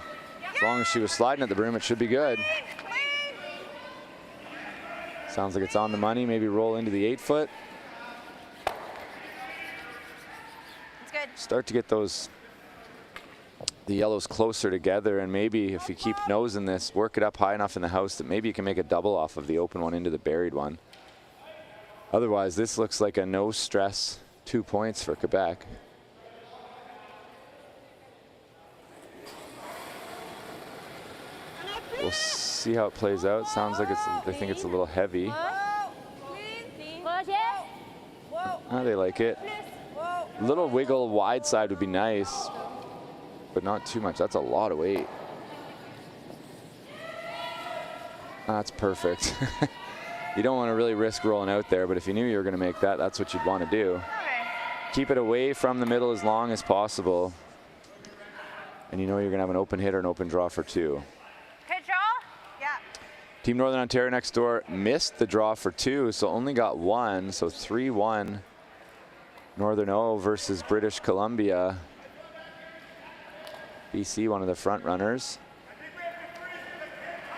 as long as she was sliding at the broom, it should be good. Sounds like it's on the money. Maybe roll into the 8-foot. Start to get the yellows closer together, and maybe if you keep nosing this, work it up high enough in the house that maybe you can make a double off of the open one into the buried one. Otherwise, this looks like a no stress 2 points for Quebec. We'll see how it plays out. Sounds like they think it's a little heavy. They like it. A little wiggle wide side would be nice, but not too much. That's a lot of weight. That's perfect. You don't want to really risk rolling out there, but if you knew you were going to make that, that's what you'd want to do. Keep it away from the middle as long as possible. And you're going to have an open hit or an open draw for 2. Control? Yeah. Team Northern Ontario next door missed the draw for 2, so only got 1, so 3-1. Northern O versus British Columbia. BC, one of the front runners.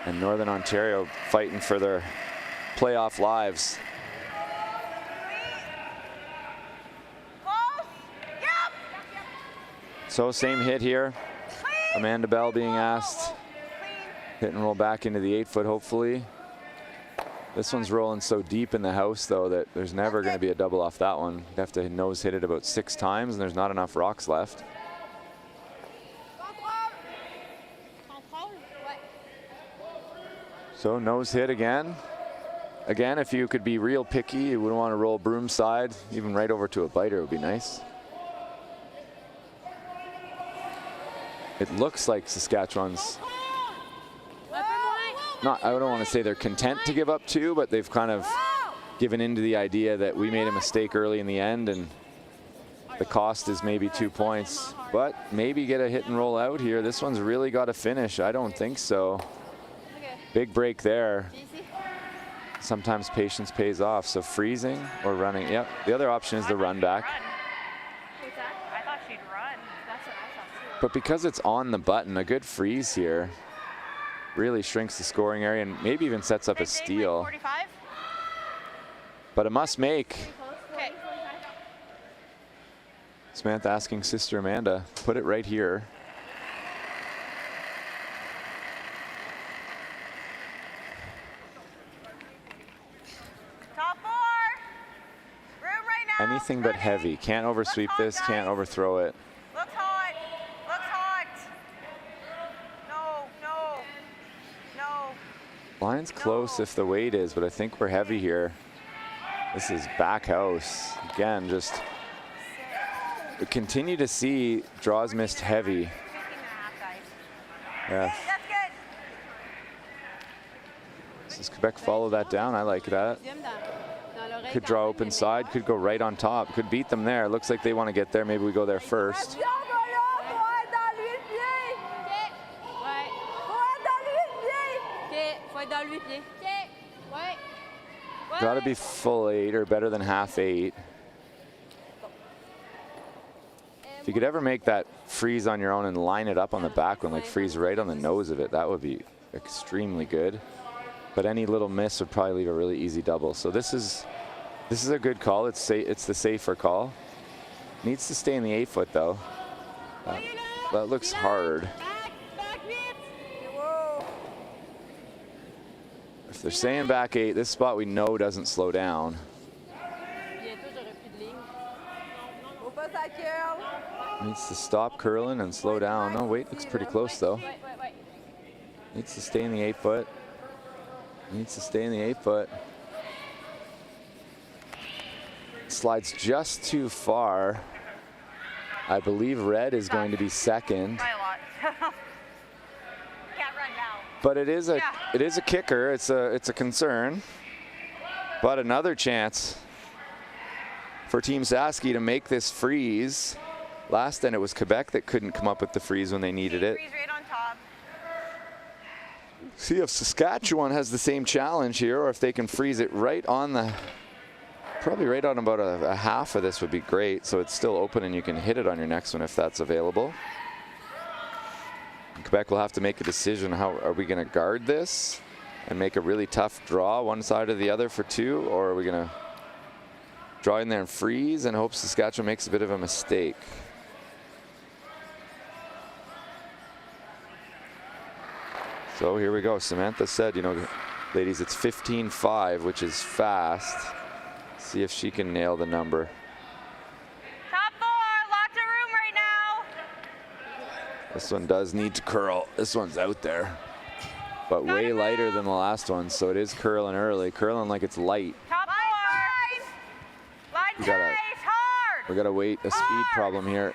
And Northern Ontario fighting for their playoff lives. So same hit here. Amanda Bell being asked. Hit and roll back into the 8-foot, hopefully. This one's rolling so deep in the house, though, that there's never going to be a double off that one. You'd have to nose hit it about 6 times, and there's not enough rocks left. So nose hit again. Again, if you could be real picky, you wouldn't want to roll broom side, even right over to a biter would be nice. It looks like Saskatchewan's I don't want to say they're content to give up 2, but they've kind of given into the idea that we made a mistake early in the end and the cost is maybe 2 points, but maybe get a hit and roll out here. This one's really got to finish. I don't think so. Big break there. Sometimes patience pays off. So freezing or running. Yep. The other option is the run back. I thought she'd run. That's what I thought too. But because it's on the button, a good freeze here really shrinks the scoring area and maybe even sets up a steal. 45? But a must make. Okay. Samantha asking sister Amanda, put it right here. Top 4. Room right now. anything but heavy. Can't oversweep this, can't overthrow it. Looks hot. Looks hot. No, no, no. Line's close if the weight is, but I think we're heavy here. This is back house. Again, just we continue to see draws missed heavy. 15 and a half, guys. Yeah. Okay, that's good. Does Quebec follow that down? I like that. Could draw open side, could go right on top, could beat them there. Looks like they want to get there. Maybe we go there first. Got to be full 8 or better than half 8. If you could ever make that freeze on your own and line it up on the back one, like freeze right on the nose of it, that would be extremely good. But any little miss would probably leave a really easy double. So this is a good call. It's the safer call. Needs to stay in the 8 foot though. That looks hard. If they're saying back 8, this spot we know doesn't slow down. Needs to stop curling and slow down. No, wait, looks pretty close though. Needs to stay in the 8 foot. Needs to stay in the 8 foot. Slides just too far. I believe red is going to be second. By a lot. Can't run now. But it is a kicker. It's a concern. But another chance for Team Saski to make this freeze. Last end it was Quebec that couldn't come up with the freeze when they needed it. Freeze right on top. See if Saskatchewan has the same challenge here, or if they can freeze it right on the, probably right on about a half of this would be great. So it's still open and you can hit it on your next one if that's available. And Quebec will have to make a decision. How are we going to guard this and make a really tough draw one side or the other for 2, or are we going to draw in there and freeze and hope Saskatchewan makes a bit of a mistake? So here we go. Samantha said, you know, ladies, it's 15-5, which is fast. See if she can nail the number. Top 4, lots of room right now. This one does need to curl. This one's out there, but way lighter than the last one. So it is curling early, curling like it's light. Top 4. Line nice, hard. We got to wait a speed problem here.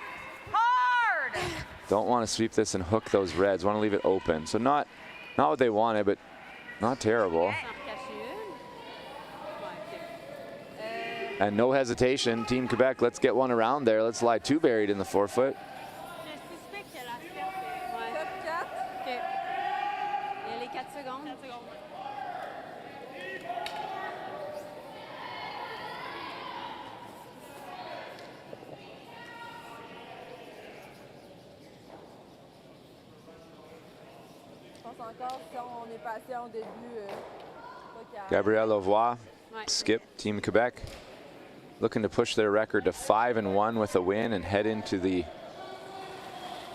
Hard. Don't want to sweep this and hook those reds. Want to leave it open. So not what they wanted, but not terrible. And no hesitation. Team Quebec, let's get one around there. Let's lie 2 buried in the 4 foot. Gabrielle Lavoie, skip Team Quebec, looking to push their record to 5-1 with a win and head into the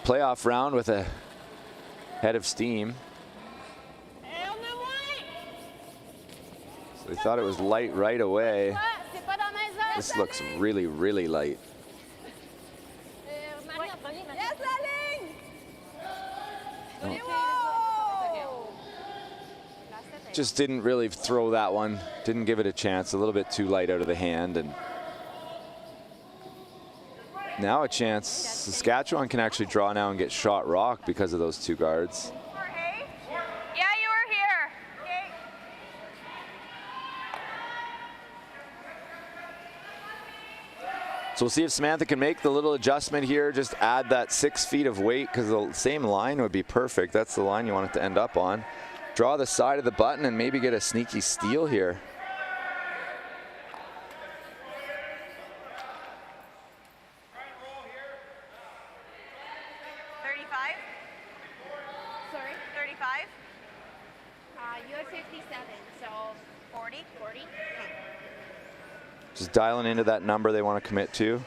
playoff round with a head of steam. So they thought it was light right away. This looks really, really light. Just didn't really throw that one. Didn't give it a chance. A little bit too light out of the hand. And now a chance. Saskatchewan can actually draw now and get shot rock because of those 2 guards. Yeah, you were here. Okay. So we'll see if Samantha can make the little adjustment here. Just add that 6 feet of weight, because the same line would be perfect. That's the line you want it to end up on. Draw the side of the button and maybe get a sneaky steal here. Sorry? 35? You have 57, so 40? 40? Just dialing into that number they want to commit to.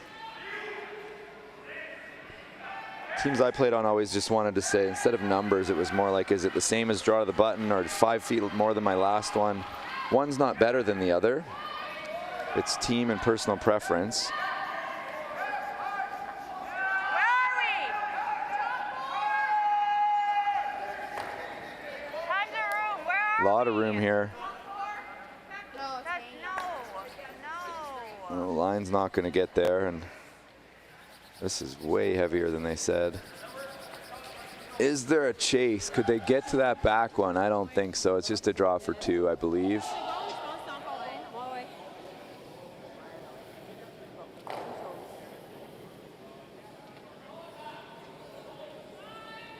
Teams I played on always just wanted to say, instead of numbers, it was more like, is it the same as draw to the button or 5 feet more than my last one? One's not better than the other. It's team and personal preference. A lot of room here. Well, the line's not going to get there, and this is way heavier than they said. Is there a chase? Could they get to that back one? I don't think so. It's just a draw for 2, I believe.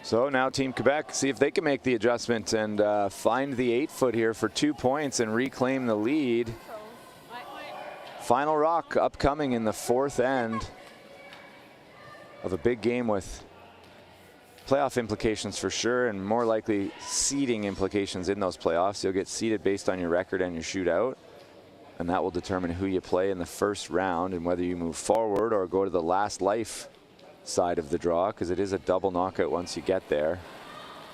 So now Team Quebec, see if they can make the adjustment and find the 8-foot here for 2 points and reclaim the lead. Final rock upcoming in the 4th end of a big game with playoff implications for sure, and more likely seeding implications in those playoffs. You'll get seeded based on your record and your shootout, and that will determine who you play in the first round and whether you move forward or go to the last life side of the draw, because it is a double knockout once you get there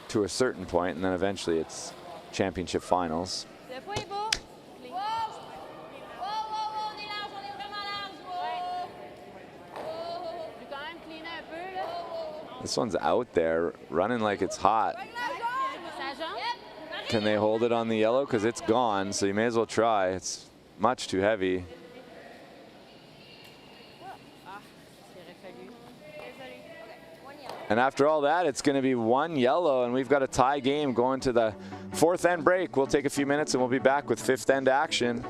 to a certain point, and then eventually it's championship finals. This one's out there running like it's hot. Can they hold it on the yellow? Because it's gone, so you may as well try. It's much too heavy. And after all that, it's going to be 1 yellow, and we've got a tie game going to the 4th end break. We'll take a few minutes, and we'll be back with 5th end action.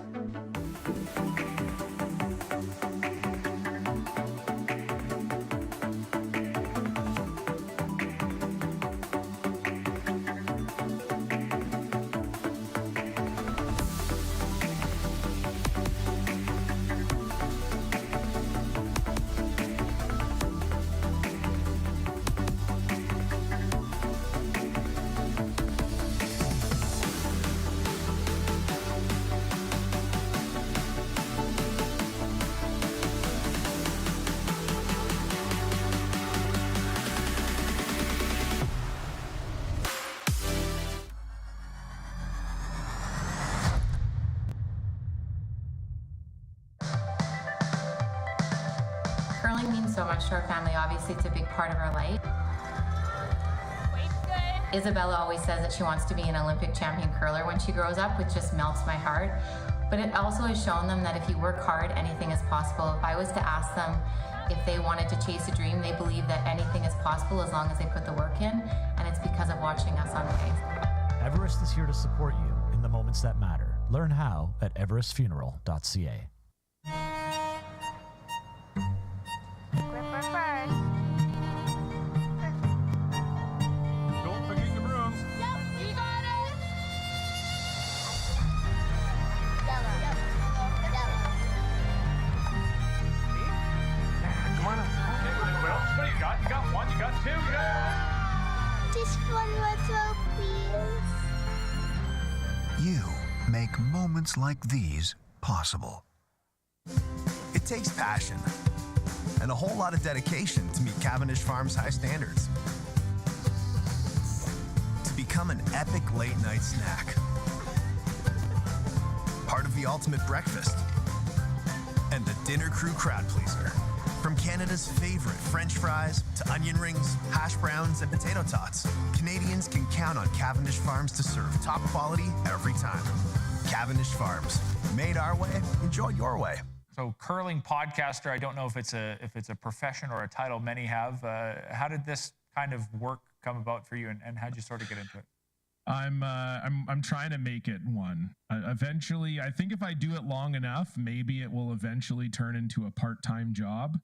Curling means so much to our family. Obviously, it's a big part of our life. Isabella always says that she wants to be an Olympic champion curler when she grows up, which just melts my heart. But it also has shown them that if you work hard, anything is possible. If I was to ask them if they wanted to chase a dream, they believe that anything is possible as long as they put the work in, and it's because of watching us on the ice. Everest is here to support you in the moments that matter. Learn how at everestfuneral.ca. You make moments like these possible. It takes passion and a whole lot of dedication to meet Cavendish Farms' high standards. To become an epic late-night snack. Part of the ultimate breakfast. And the dinner crew crowd pleaser. From Canada's favorite French fries to onion rings, hash browns, and potato tots, Canadians can count on Cavendish Farms to serve top quality every time. Cavendish Farms, made our way, enjoyed your way. So curling podcaster, I don't know if it's a profession or a title many have. How did this kind of work come about for you, and how'd you sort of get into it? I'm trying to make it one. Eventually, I think if I do it long enough, maybe it will eventually turn into a part-time job.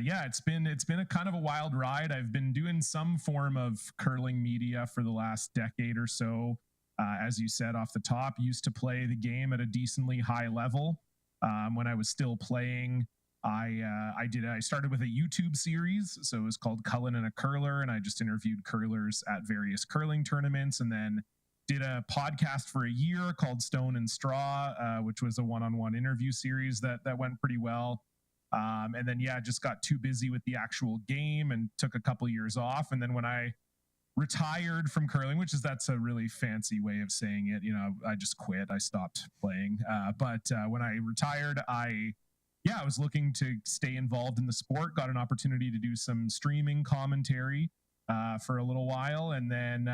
Yeah, it's been a kind of a wild ride. I've been doing some form of curling media for the last decade or so. As you said off the top, used to play the game at a decently high level. When I was still playing, I started with a YouTube series, so it was called Cullen and a Curler, and I just interviewed curlers at various curling tournaments, and then did a podcast for a year called Stone and Straw, which was a one-on-one interview series that went pretty well. And then, just got too busy with the actual game and took a couple years off. And then when I retired from curling, that's a really fancy way of saying it. You know, I just quit. I stopped playing. But when I retired, I was looking to stay involved in the sport, got an opportunity to do some streaming commentary for a little while. And then,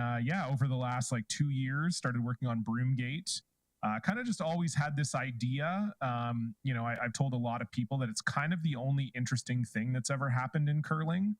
over the last like 2 years, started working on Broomgate. Kind of just always had this idea. I've told a lot of people that it's kind of the only interesting thing that's ever happened in curling.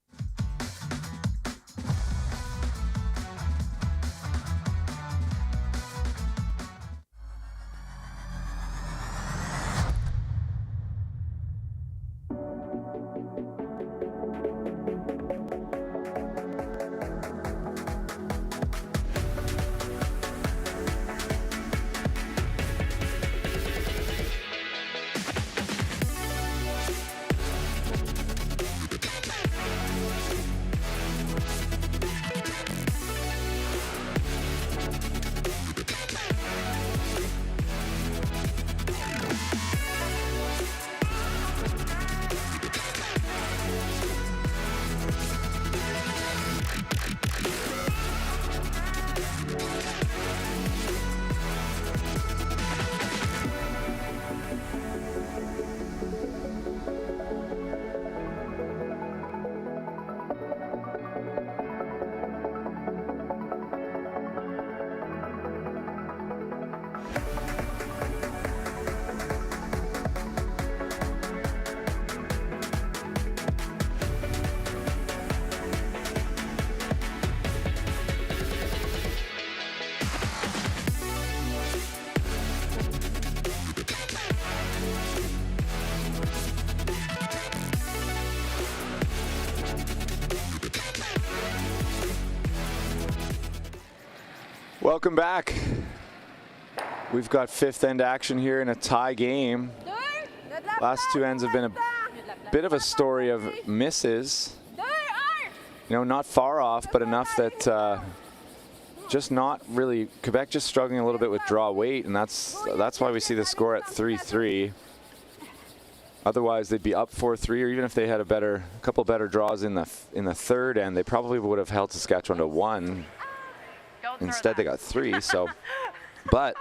Welcome back. We've got fifth end action here in a tie game. Last two ends have been a bit of a story of misses. You know, not far off, but enough that just not really, Quebec just struggling a little bit with draw weight, and that's why we see the score at 3-3. Otherwise, they'd be up 4-3, or even if they had a couple better draws in the third end, they probably would have held Saskatchewan to 1. Instead, they got 3. So, but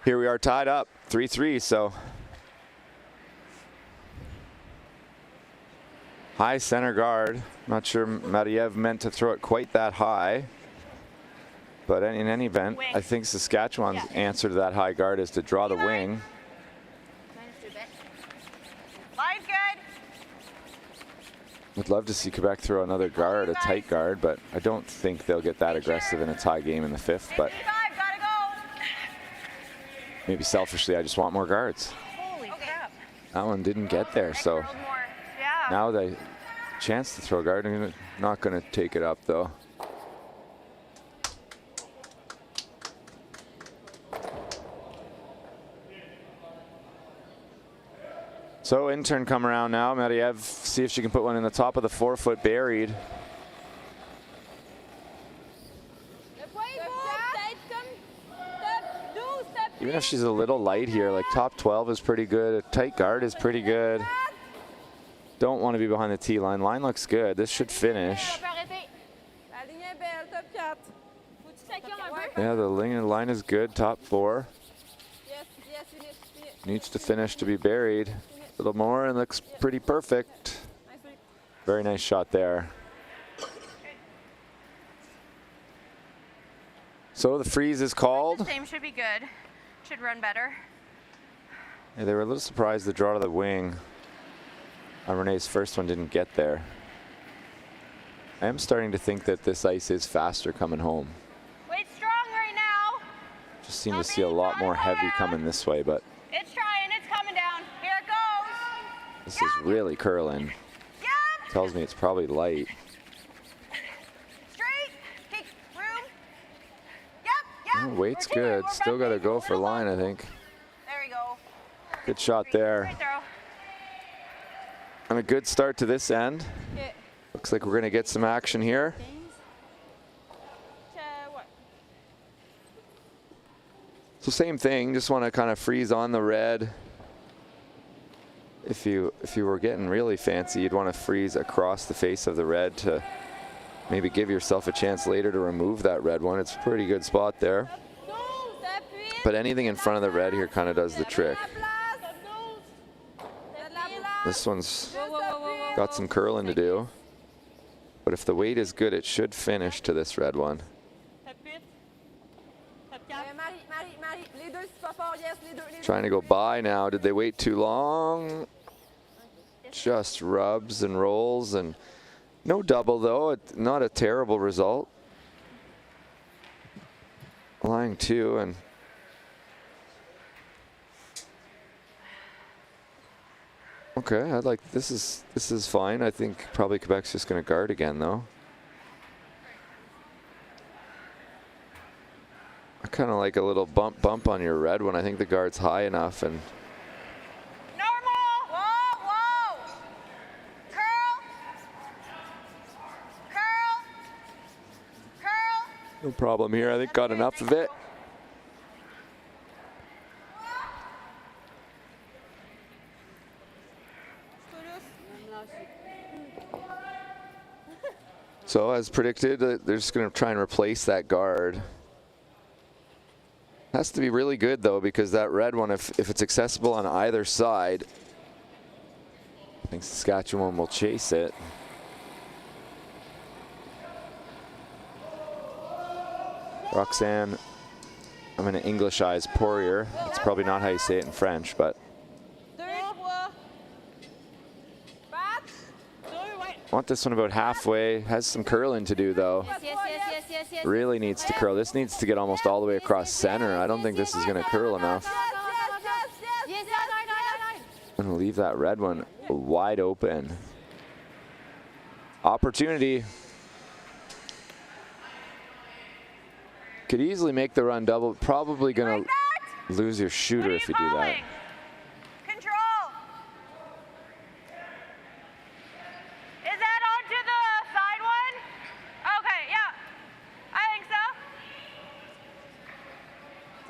here we are tied up 3-3. So, high center guard. Not sure Matiev meant to throw it quite that high. But in any event, I think Saskatchewan's answer to that high guard is to draw the wing. Line's good. Would love to see Quebec throw another guard, a tight guard, but I don't think they'll get that aggressive in a tie game in the fifth. But maybe selfishly, I just want more guards. Holy crap. That one didn't get there, so now the chance to throw a guard. I'm not going to take it up, though. So intern come around now. Matiev, see if she can put one in the top of the 4-foot buried. Even if she's a little light here, like top 12 is pretty good. A tight guard is pretty good. Don't want to be behind the tee line. Line looks good. This should finish. Yeah, the line is good. Top 4. Needs to finish to be buried. A little more and looks pretty perfect. Very nice shot there. So the freeze is called. The same should be good. Should run better. Yeah, they were a little surprised the draw to the wing on Renee's first one didn't get there. I am starting to think that this ice is faster coming home. Wait, strong right now. Just seem to see a lot more heavy coming this way, but It's trying, it's coming down. Here it goes. this is really curling. Tells me it's probably light. Straight. Take room. Oh, weight's good. Still got to go for line, I think. There we go. Good shot there. Great throw. And a good start to this end. Looks like we're going to get some action here. So same thing, just want to kind of freeze on the red. If you were getting really fancy, you'd want to freeze across the face of the red to maybe give yourself a chance later to remove that red one. It's a pretty good spot there. But anything in front of the red here kind of does the trick. This one's got some curling to do. But if the weight is good, it should finish to this red one. Trying to go by now. Did they wait too long? Just rubs and rolls, and no double though. Not a terrible result. Lying 2 and okay, I like this is fine. I think probably Quebec's just going to guard again though. I kind of like a little bump on your red one. I think the guard's high enough and Normal. Whoa, whoa. Curl. Curl. Curl. no problem here. I think got enough of it. So as predicted, they're just going to try and replace that guard. Has to be really good though, because that red one, if it's accessible on either side, I think Saskatchewan will chase it. Roxanne, I'm going to Englishize Poirier. It's probably not how you say it in French, but I want this one about halfway. Has some curling to do though. Really needs to curl. This needs to get almost all the way across center. I don't think this is going to curl enough. I'm going to leave that red one wide open. Opportunity. Could easily make the run double. Probably going to lose your shooter if you do that. Control. Is that onto the side one? Okay, yeah. I think so.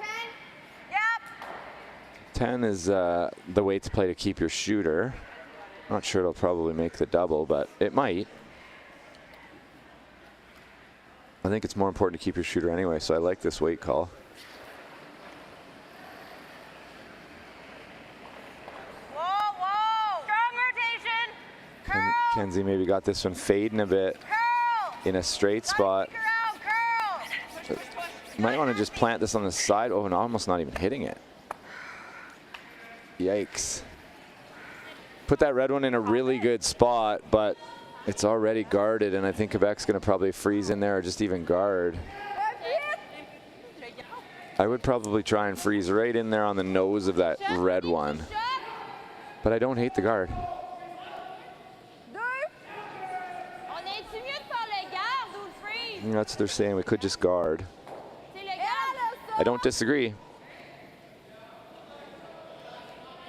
10. Yep. 10 is the way to play to keep your shooter. Not sure it'll probably make the double, but it might. I think it's more important to keep your shooter anyway, so I like this weight call. Whoa, whoa. Strong rotation. Curl. Kenzie maybe got this one fading a bit Curl. in a straight spot. Curl. Might want to just plant this on the side. Oh, and almost not even hitting it. Yikes. Put that red one in a really good spot, but it's already guarded, and I think Quebec's going to probably freeze in there or just even guard. I would probably try and freeze right in there on the nose of that red one. But I don't hate the guard. That's what they're saying. We could just guard. I don't disagree.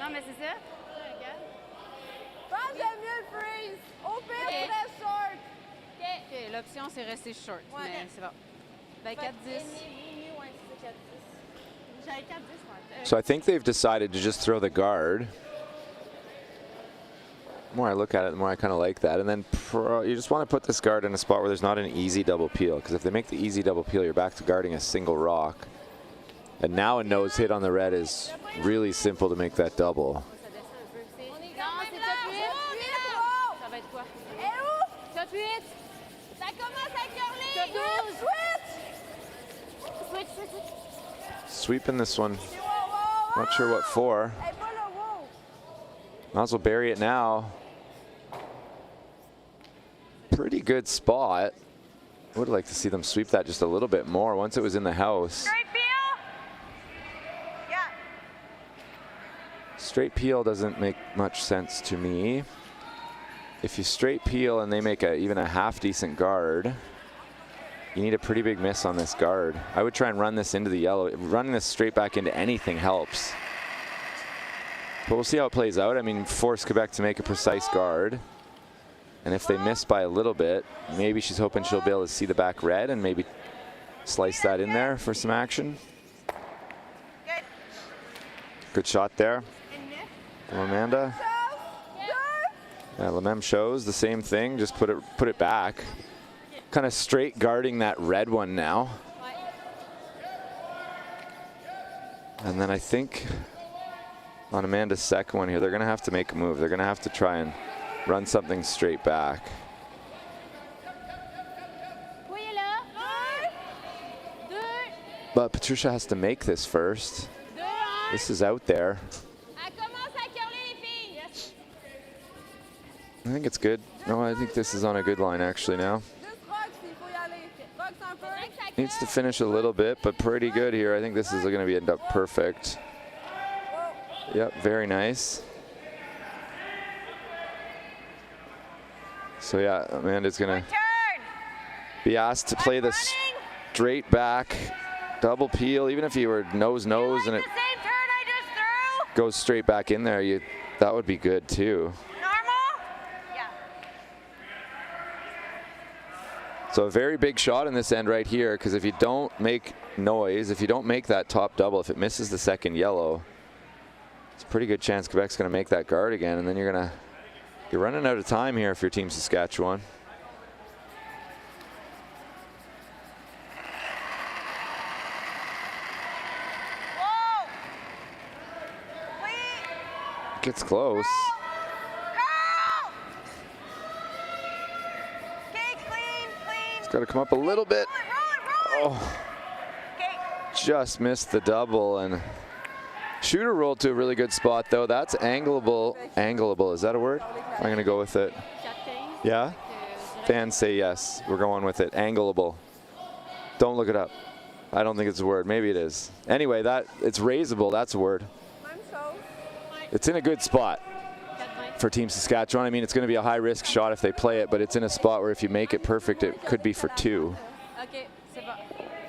Non, mais c'est ça. OK, l'option, c'est rester short, mais c'est bon. Ben, 4-10. J'avais 4-10, moi. So I think they've decided to just throw the guard. The more I look at it, the more I kind of like that. And then you just want to put this guard in a spot where there's not an easy double peel, because if they make the easy double peel, you're back to guarding a single rock. And now a nose hit on the red is really simple to make that double. Sweeping this one. Not sure what for. Might as well bury it now. Pretty good spot. I would like to see them sweep that just a little bit more once it was in the house. Straight peel. Yeah. Straight peel doesn't make much sense to me. If you straight peel and they make even a half decent guard, you need a pretty big miss on this guard. I would try and run this into the yellow. Running this straight back into anything helps. But we'll see how it plays out. I mean, force Quebec to make a precise guard. And if they miss by a little bit, maybe she's hoping she'll be able to see the back red and maybe slice that in there for some action. Good shot there from Amanda. Yeah, Lemem shows the same thing, just put it back. kind of straight guarding that red one now. And then I think on Amanda's second one here, they're going to have to make a move. They're going to have to try and run something straight back. But Patricia has to make this first. This is out there. I think it's good. No, I think this is on a good line actually now. Needs to finish a little bit, but pretty good here. I think this is going to be end up perfect. Yep, very nice. So yeah, Amanda's going to be asked to play the straight back double peel, even if you were nose and it goes straight back in there, that would be good too. So a very big shot in this end right here, because if you don't make noise, if you don't make that top double, if it misses the second yellow, it's a pretty good chance Quebec's going to make that guard again, and then you're running out of time here if you're Team Saskatchewan. Gets close. Got to come up a little bit. Oh, just missed the double, and shooter rolled to a really good spot though. That's angleable. Angleable, is that a word? I'm gonna go with it. Yeah? Fans say yes. We're going with it. Angleable. Don't look it up. I don't think it's a word. Maybe it is. Anyway, it's raisable. That's a word. It's in a good spot for Team Saskatchewan. I mean, it's going to be a high-risk shot if they play it, but it's in a spot where if you make it perfect, it could be for 2.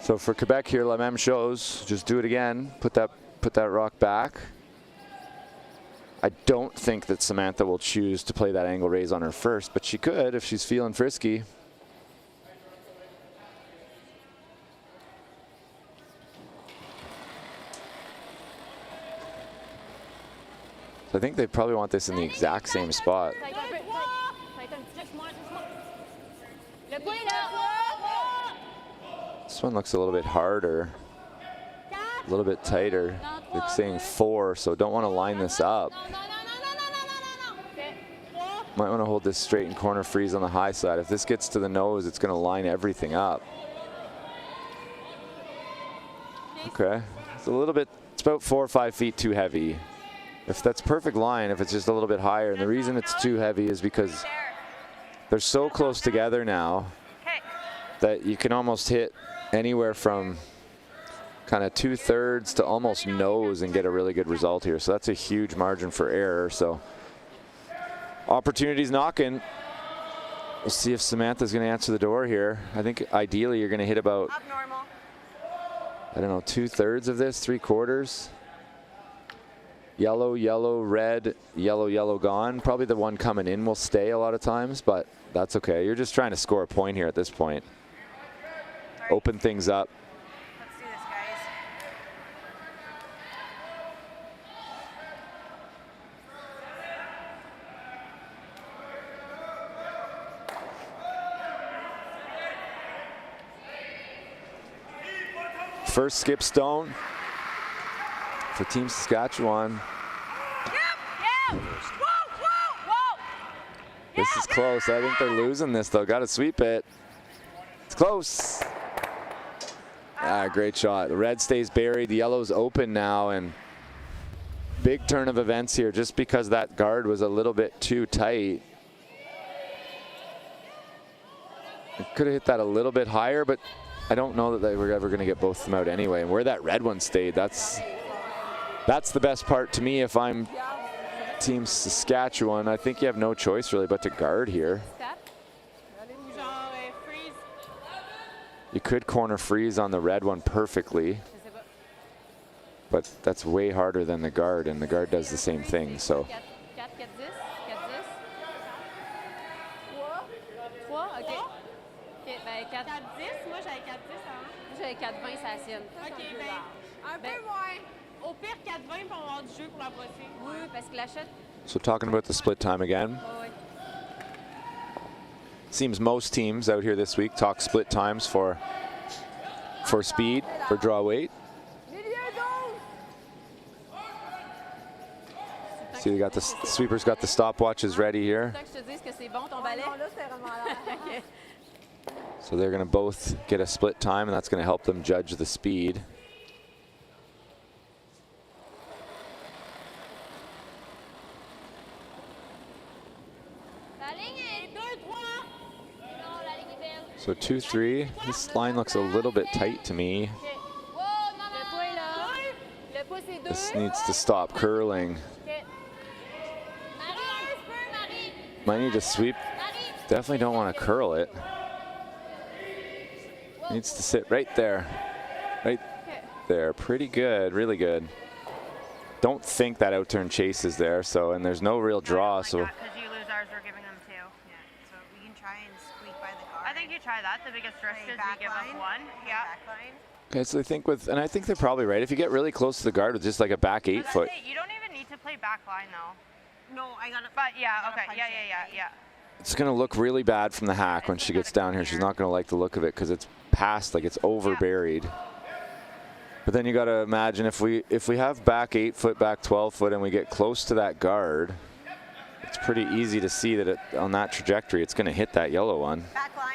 So for Quebec here, La Même chose. Just do it again. Put that rock back. I don't think that Samantha will choose to play that angle raise on her first, but she could if she's feeling frisky. I think they probably want this in the exact same spot. This one looks a little bit harder, a little bit tighter. They're saying 4, so don't want to line this up. Might want to hold this straight and corner freeze on the high side. If this gets to the nose, it's going to line everything up. Okay, it's a little bit, it's about 4 or 5 feet too heavy. If that's perfect line, if it's just a little bit higher, and the reason it's too heavy is because they're so close together now that you can almost hit anywhere from kind of 2/3 to almost nose and get a really good result here. So that's a huge margin for error. So opportunity's knocking. We'll see if Samantha's going to answer the door here. I think ideally you're going to hit about, I don't know, 2/3 of this, 3/4. Yellow, yellow, red, yellow, yellow gone. Probably the one coming in will stay a lot of times, but that's okay. You're just trying to score a point here at this point. Open things up. Let's do this, guys. First skip stone for Team Saskatchewan. This is close. I think they're losing this though. Got to sweep it. It's close. Ah, great shot. The red stays buried. The yellow's open now, and big turn of events here just because that guard was a little bit too tight. Could have hit that a little bit higher, but I don't know that they were ever going to get both of them out anyway. And where that red one stayed, that's the best part to me if I'm Team Saskatchewan. I think you have no choice really but to guard here. You could corner freeze on the red one perfectly, but that's way harder than the guard, and the guard does the same thing. So so talking about the split time again. Seems most teams out here this week talk split times for speed, for draw weight. See, they got the sweepers got the stopwatches ready here. So they're going to both get a split time, and that's going to help them judge the speed. So 2-3. This line looks a little bit tight to me. This needs to stop curling. Might need to sweep. Definitely don't want to curl it. Needs to sit right there. Right there. Pretty good. Really good. Don't think that out-turn chase is there. So, and there's no real draw. Like so. Because you lose ours, we're giving them 2. Yeah. So we can try and squeak by the guard. I think you try that. The biggest risk is we give up 1. Yeah. Okay, so I think and I think they're probably right. If you get really close to the guard with just like a back 8 foot. You don't even need to play back line though. No, I got it. But yeah, okay. Yeah. It's going to look really bad from the hack when she gets down here. She's not going to like the look of it because it's past, like it's over buried. But then you got to imagine if we have back 8 foot, back 12 foot, and we get close to that guard, it's pretty easy to see that on that trajectory, it's going to hit that yellow one,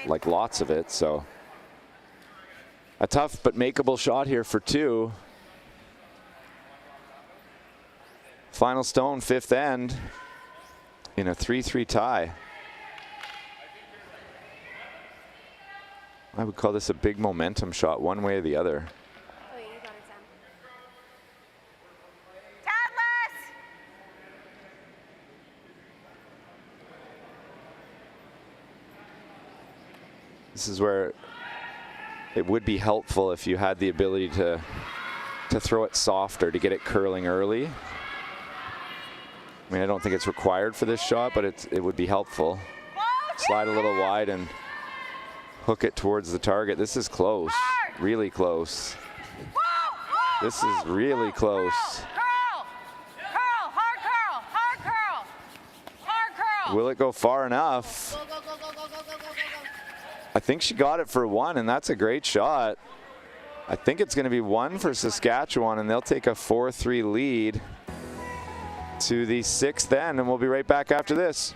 like lots of it. So a tough but makeable shot here for 2. Final stone, 5th end in a 3-3 tie. I would call this a big momentum shot, one way or the other. This is where it would be helpful if you had the ability to throw it softer, to get it curling early. I mean, I don't think it's required for this shot, but it would be helpful. Slide a little wide and hook it towards the target. This is close, really close. This is really close. Will it go far enough? I think she got it for 1, and that's a great shot. I think it's going to be 1 for Saskatchewan, and they'll take a 4-3 lead to the 6th end, and we'll be right back after this.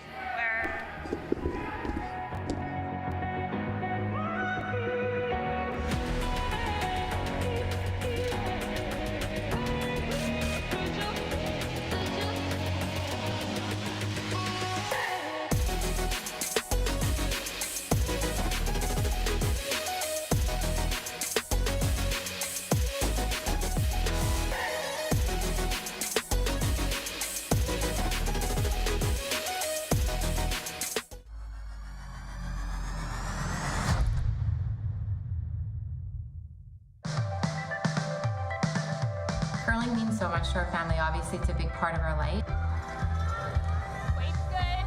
Curling means so much to our family. Obviously, it's a big part of our life.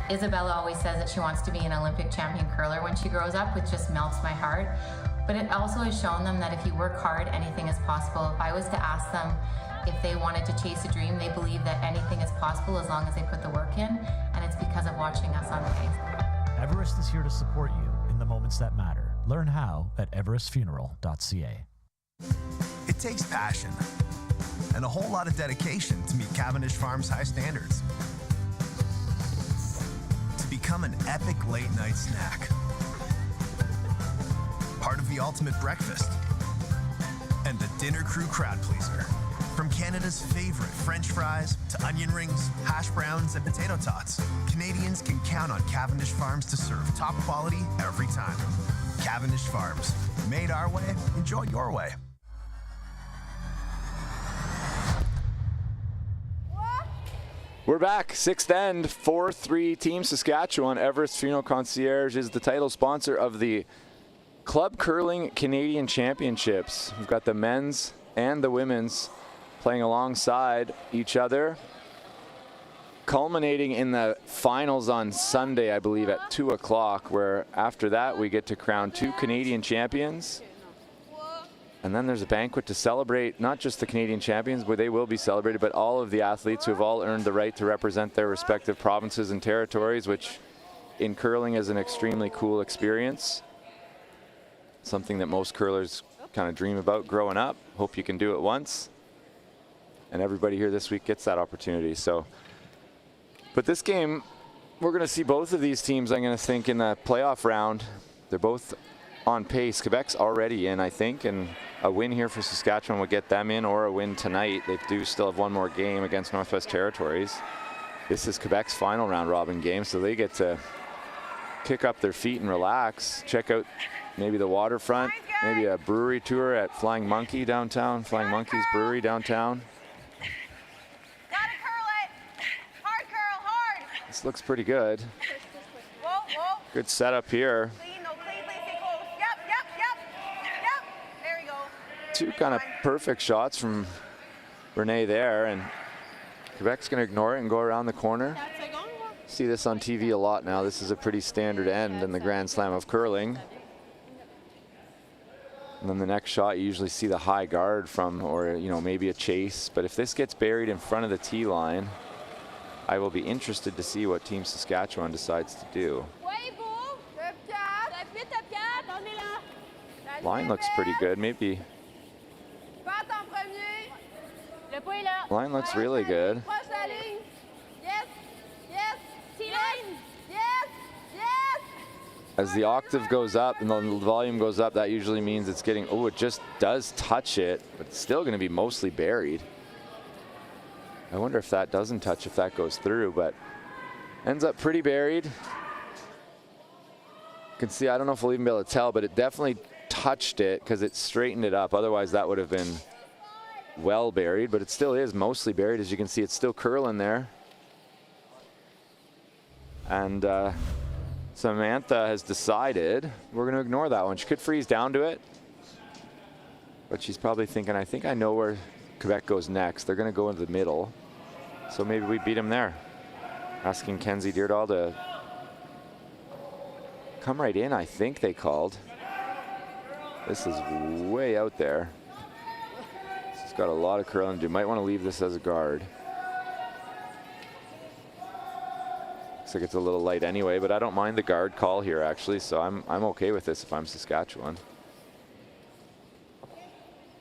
Isabella always says that she wants to be an Olympic champion curler when she grows up, which just melts my heart. But it also has shown them that if you work hard, anything is possible. If I was to ask them if they wanted to chase a dream, they believe that anything is possible as long as they put the work in, and it's because of watching us on the ice. Everest is here to support you in the moments that matter. Learn how at everestfuneral.ca. It takes passion and a whole lot of dedication to meet Cavendish Farms' high standards. To become an epic late-night snack. Part of the ultimate breakfast. And the dinner crew crowd pleaser. From Canada's favorite French fries to onion rings, hash browns, and potato tots, Canadians can count on Cavendish Farms to serve top quality every time. Cavendish Farms. Made our way, enjoy your way. We're back, 6th end, 4-3 Team Saskatchewan. Everest Funeral Concierge is the title sponsor of the Club Curling Canadian Championships. We've got the men's and the women's playing alongside each other, culminating in the finals on Sunday, I believe, at 2 o'clock, where after that we get to crown 2 Canadian champions. And then there's a banquet to celebrate not just the Canadian champions, but they will be celebrated, but all of the athletes who have all earned the right to represent their respective provinces and territories, which in curling is an extremely cool experience. Something that most curlers kind of dream about growing up. Hope you can do it once. And everybody here this week gets that opportunity. So, but this game, we're going to see both of these teams, I'm going to think, in the playoff round. They're both on pace. Quebec's already in, I think, and a win here for Saskatchewan would get them in, or a win tonight. They do still have one more game against Northwest Territories. This is Quebec's final round robin game, so they get to kick up their feet and relax. Check out maybe the waterfront, maybe a brewery tour at Flying Monkey downtown, Flying Monkey's Brewery downtown. Gotta curl it. Hard curl, hard. This looks pretty good. Whoa, whoa. Good setup here. Clean, no, clean, please stay close. Yep. There we go. Two kind of perfect shots from Renee there, and Quebec's going to ignore it and go around the corner. See this on TV a lot now. This is a pretty standard end in the Grand Slam of curling. And then the next shot, you usually see the high guard from, or you know, maybe a chase. But if this gets buried in front of the tee line, I will be interested to see what Team Saskatchewan decides to do. Line looks pretty good. Maybe. Line looks really good. As the octave goes up and the volume goes up, that usually means it's getting, oh, it just does touch it, but it's still going to be mostly buried. I wonder if that doesn't touch, if that goes through, but ends up pretty buried. You can see, I don't know if we'll even be able to tell, but it definitely touched it because it straightened it up. Otherwise, that would have been well buried, but it still is mostly buried. As you can see, it's still curling there. And Samantha has decided we're going to ignore that one. She could freeze down to it, but she's probably thinking, I think I know where Quebec goes next. They're going to go into the middle, so maybe we beat them there. Asking Kenzie Deardahl to come right in, I think they called. This is way out there. She's got a lot of curling to do. Might want to leave this as a guard. Looks like it's a little light anyway, but I don't mind the guard call here actually, so I'm okay with this if I'm Saskatchewan.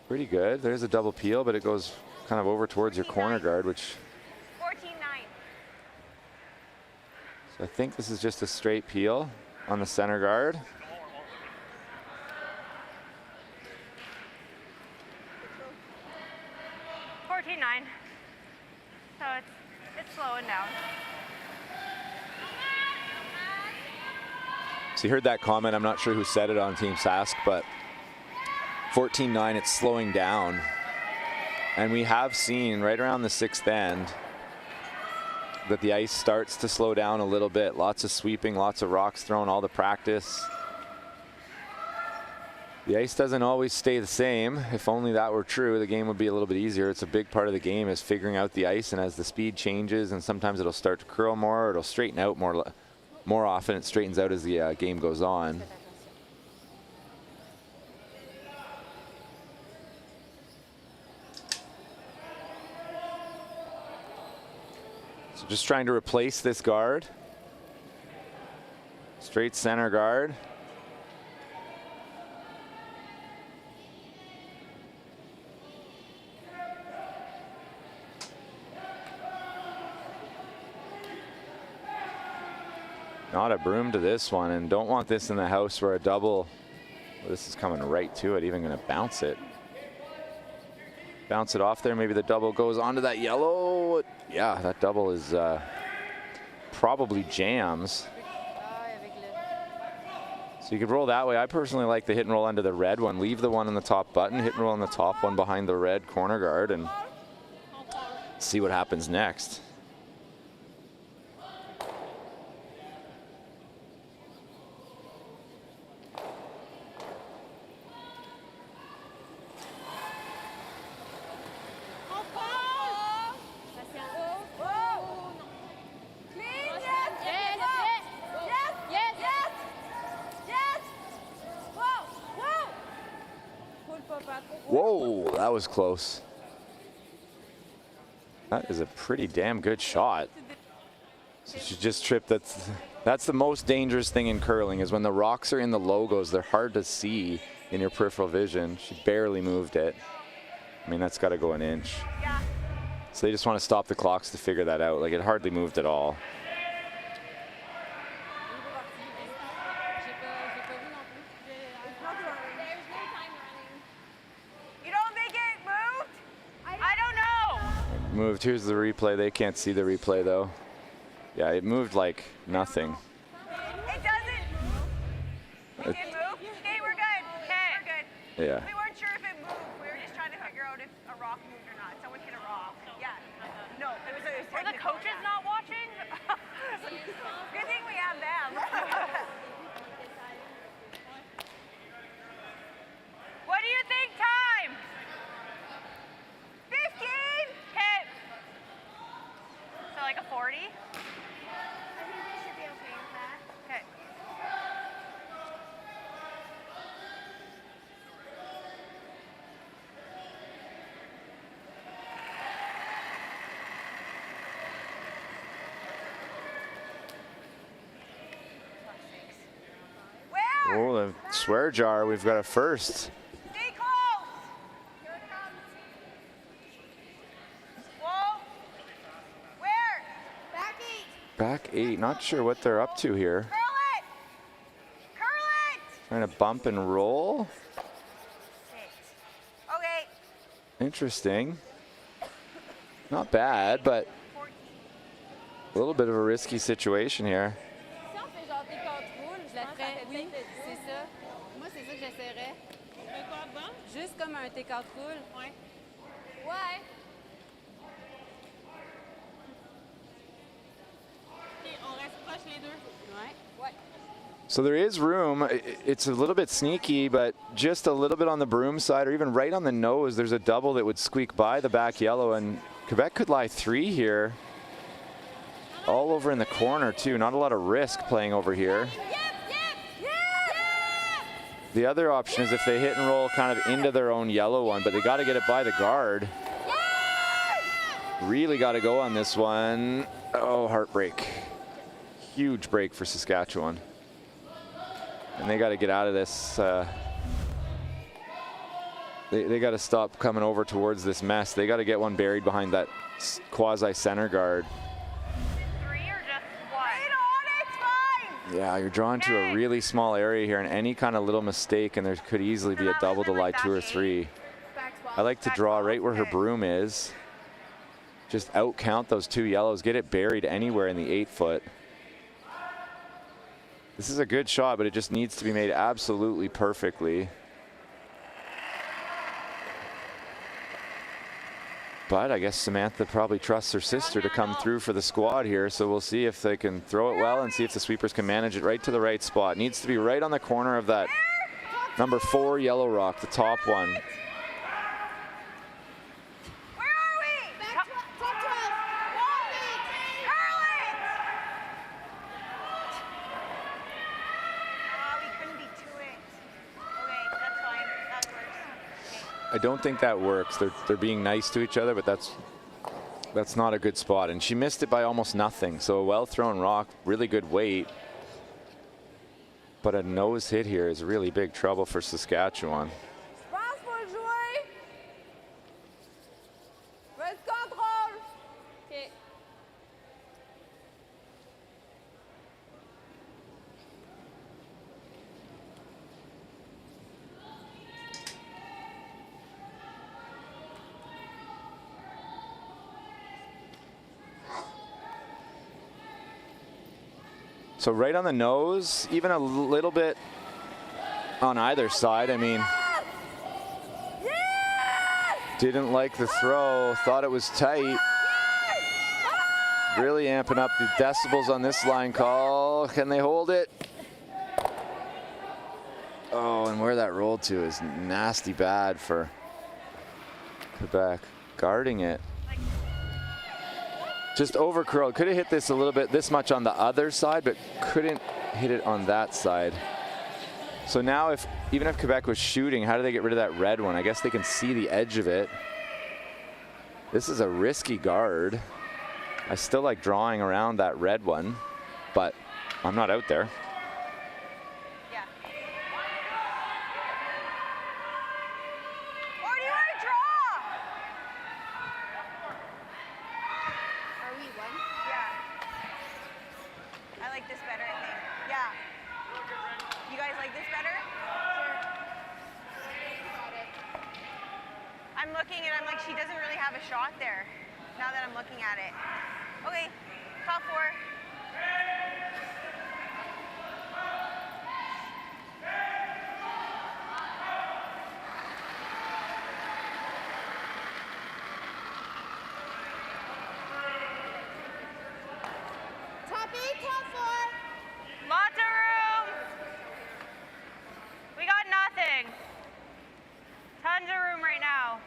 Pretty good. There's a double peel, but it goes kind of over towards your corner guard, which 14-9. So I think this is just a straight peel on the center guard. So it's slowing down. So you heard that comment. I'm not sure who said it on Team Sask, but 14-9, it's slowing down. And we have seen right around the sixth end that the ice starts to slow down a little bit. Lots of sweeping, lots of rocks thrown, all the practice. The ice doesn't always stay the same. If only that were true, the game would be a little bit easier. It's a big part of the game is figuring out the ice, and as the speed changes, and sometimes it'll start to curl more, or it'll straighten out more often. It straightens out as the game goes on. So just trying to replace this guard. Straight center guard. Not a broom to this one, and don't want this in the house where a double, well, this is coming right to it, even gonna bounce it. Bounce it off there, maybe the double goes onto that yellow. Yeah, that double is probably jams. So you could roll that way. I personally like the hit and roll under the red one. Leave the one on the top button, hit and roll on the top one behind the red corner guard, and see what happens next. Whoa, that was close. That is a pretty damn good shot. So she just tripped That's the most dangerous thing in curling, is when the rocks are in the logos, they're hard to see in your peripheral vision. She barely moved it. I mean, that's got to go an inch. Yeah. So they just want to stop the clocks to figure that out. Like, it hardly moved at all. You don't think it moved? I don't know. It moved. Here's the replay. They can't see the replay, though. Yeah, it moved like nothing. It doesn't. It did move? Okay, we're good. Okay. We're good. Yeah. We weren't sure if it moved. We were just trying to figure out if a rock moved or not. Someone hit a rock. Yeah. No, it was were the coaches not watching? Good thing we have them. What do you think time? 15? Okay. So like a 40? I think they should be okay with that. Okay. Where? Oh, the swear jar. We've got a first. Stay close. Here it comes. Whoa. Where? Back 8. Back 8. Not sure what they're up to here. Curl it. Curl it. Trying to bump and roll. 6. Okay. Interesting. Not bad, but 14. a little bit of a risky situation here. Si on fait genre des contrôles, je la ferais. Oui, c'est ça. Moi, c'est ça que j'essaierais. Juste comme un take-out roule. Ouais. Ouais. OK, on reste proche les deux. Ouais. Ouais. So there is room. It's a little bit sneaky, but just a little bit on the broom side, or even right on the nose, there's a double that would squeak by the back yellow, and Quebec could lie 3 here. All over in the corner, too. Not a lot of risk playing over here. The other option is if they hit and roll kind of into their own yellow one, but they got to get it by the guard. Really got to go on this one. Oh, heartbreak. Huge break for Saskatchewan. And they got to get out of this. They got to stop coming over towards this mess. They got to get one buried behind that quasi-center guard. 3 or just 1? Wait on it, fine. Yeah, you're drawn to a really small area here, and any kind of little mistake, and there could easily be a double to lie 2 or 3. I like to draw right where her broom is. Just out count those 2 yellows, get it buried anywhere in the 8-foot. This is a good shot, but it just needs to be made absolutely perfectly. But I guess Samantha probably trusts her sister to come through for the squad here, so we'll see if they can throw it well and see if the sweepers can manage it right to the right spot. Needs to be right on the corner of that number 4 yellow rock, the top one. Where are we? Top 12. Curl it. We couldn't be to it. Okay, that's fine. That works. Okay. I don't think that works. They're being nice to each other, but that's not a good spot. And she missed it by almost nothing. So a well-thrown rock, really good weight. But a nose hit here is really big trouble for Saskatchewan. OK. So right on the nose, even a little bit on either side. I mean, didn't like the throw, thought it was tight. Really amping up the decibels on this line call. Can they hold it? Oh, and where that rolled to is nasty bad for Quebec. Guarding it. Just over curled. Could have hit this a little bit, this much on the other side, but couldn't hit it on that side. So now even if Quebec was shooting, how do they get rid of that red one? I guess they can see the edge of it. This is a risky guard. I still like drawing around that red one, but I'm not out there. Yeah. Or do you want to draw? Are we one? Yeah. I like this better, I think. Yeah. You guys like this better? I'm looking and I'm like, she doesn't really have a shot there. Now that I'm looking at it. Okay, top 4. Top 8, top 4. Lots of room. We got nothing. Tons of room right now.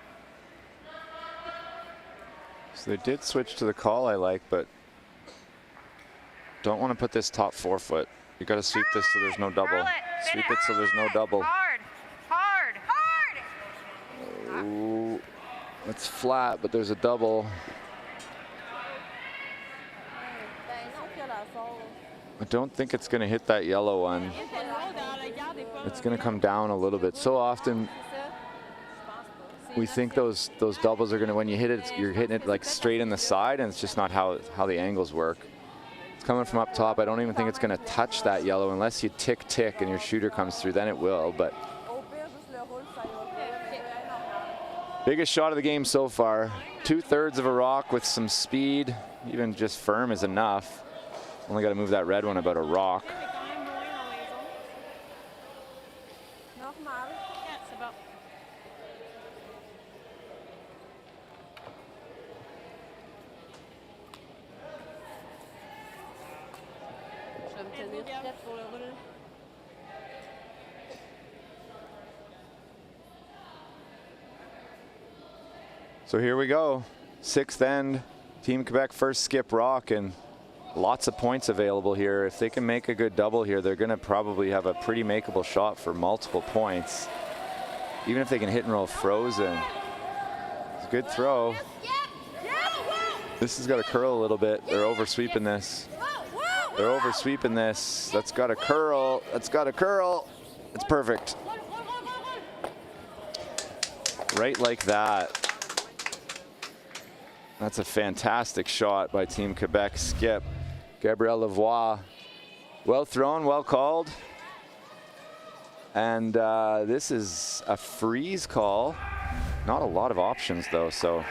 So they did switch to the call I like, but don't want to put this top 4 foot. You got to sweep this so there's no double. Sweep it so there's no double. Hard, hard, hard. Ooh, it's flat, but there's a double. I don't think it's going to hit that yellow one. It's going to come down a little bit. So often we think those doubles are going to, when you hit it, you're hitting it like straight in the side, and it's just not how the angles work. It's coming from up top. I don't even think it's going to touch that yellow unless you tick and your shooter comes through, then it will. But biggest shot of the game so far. 2/3 of a rock with some speed. Even just firm is enough. Only got to move that red one about a rock. So here we go. 6th end, Team Quebec first skip rock, and lots of points available here. If they can make a good double here, they're going to probably have a pretty makeable shot for multiple points. Even if they can hit and roll frozen. It's a good throw. This has got to curl a little bit. They're over sweeping this. They're over sweeping this. That's got to curl. That's got to curl. It's perfect. Right like that. That's a fantastic shot by Team Quebec skip. Gabriel Lavoie. Well thrown, well called. And this is a freeze call. Not a lot of options though, so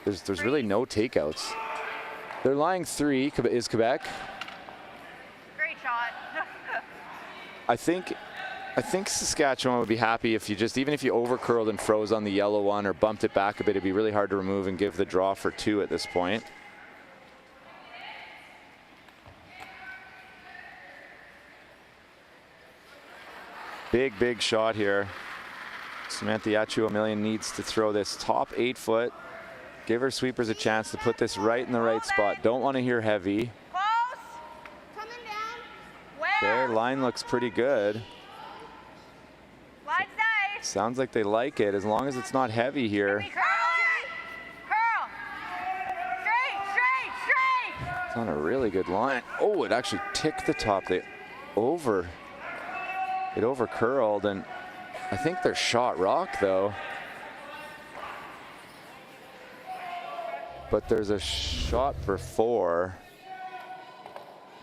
there's really no takeouts. They're lying 3, is Quebec. Great shot. I think Saskatchewan would be happy if you just, even if you over curled and froze on the yellow one or bumped it back a bit, it'd be really hard to remove and give the draw for 2 at this point. Big shot here. Samantha Yachiw-Omelian needs to throw this top 8 foot. Give her sweepers a chance to put this right in the right spot. Don't want to hear heavy. Close. Coming down. Where? Okay, line looks pretty good. Line's nice. Sounds like they like it, as long as it's not heavy here. Curl it. Curl. Straight. It's on a really good line. Oh, it actually ticked the top. It over curled, and I think they're shot rock though. But there's a shot for 4.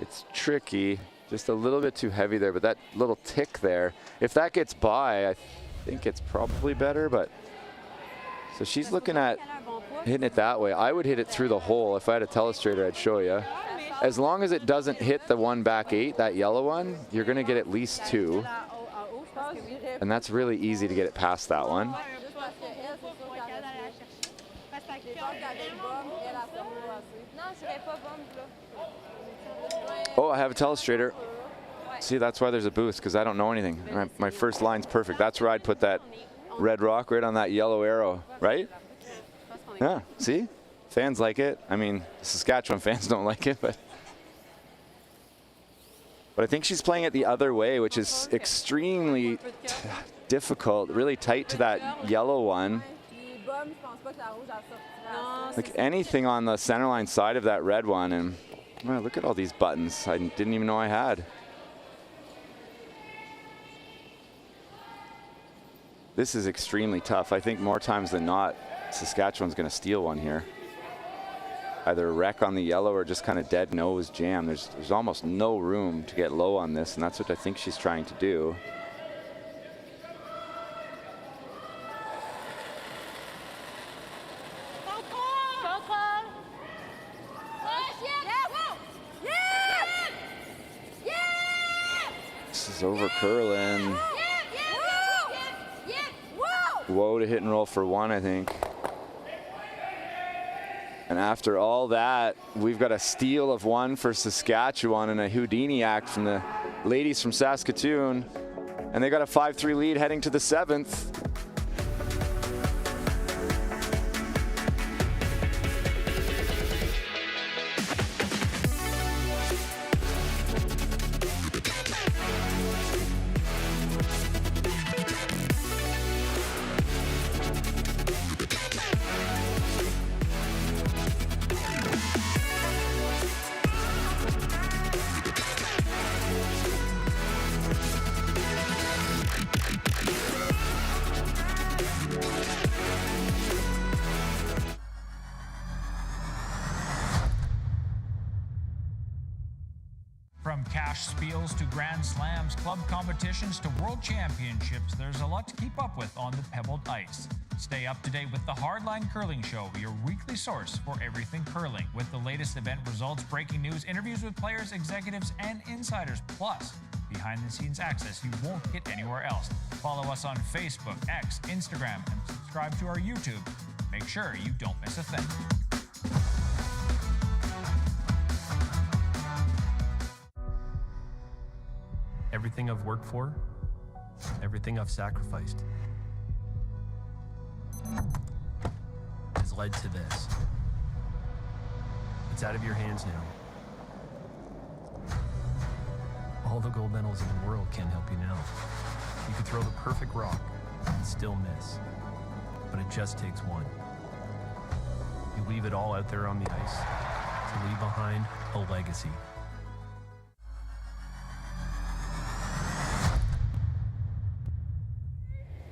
It's tricky, just a little bit too heavy there, but that little tick there, if that gets by, I think it's probably better, but so she's looking at hitting it that way. I would hit it through the hole. If I had a telestrator, I'd show you. As long as it doesn't hit the one back 8, that yellow one, you're gonna get at least 2. And that's really easy to get it past that one. Oh, I have a telestrator. See, that's why there's a boost, because I don't know anything. My first line's perfect. That's where I'd put that red rock right on that yellow arrow, right? Yeah, see? Fans like it. I mean, Saskatchewan fans don't like it, but I think she's playing it the other way, which is extremely difficult, really tight to that yellow one. Like anything on the center line side of that red one, and Wow, look at all these buttons I didn't even know I had. This is extremely tough. I think more times than not, Saskatchewan's going to steal one here. Either a wreck on the yellow or just kind of dead nose jam. There's almost no room to get low on this, and that's what I think she's trying to do. This is over curling. Whoa to hit and roll for one, I think. And after all that, we've got a steal of one for Saskatchewan and a Houdini act from the ladies from Saskatoon. And they got a 5-3 lead heading to the 7th. From cash spiels to grand slams, club competitions to world championships, there's a lot to keep up with on the pebbled ice. Stay up to date with the Hardline Curling Show, your weekly source for everything curling, with the latest event results, breaking news, interviews with players, executives, and insiders, plus behind-the-scenes access you won't get anywhere else. Follow us on Facebook, X, Instagram, and subscribe to our YouTube. Make sure you don't miss a thing. Everything I've worked for, everything I've sacrificed, has led to this. It's out of your hands now. All the gold medals in the world can't help you now. You could throw the perfect rock and still miss, but it just takes one. You leave it all out there on the ice to leave behind a legacy.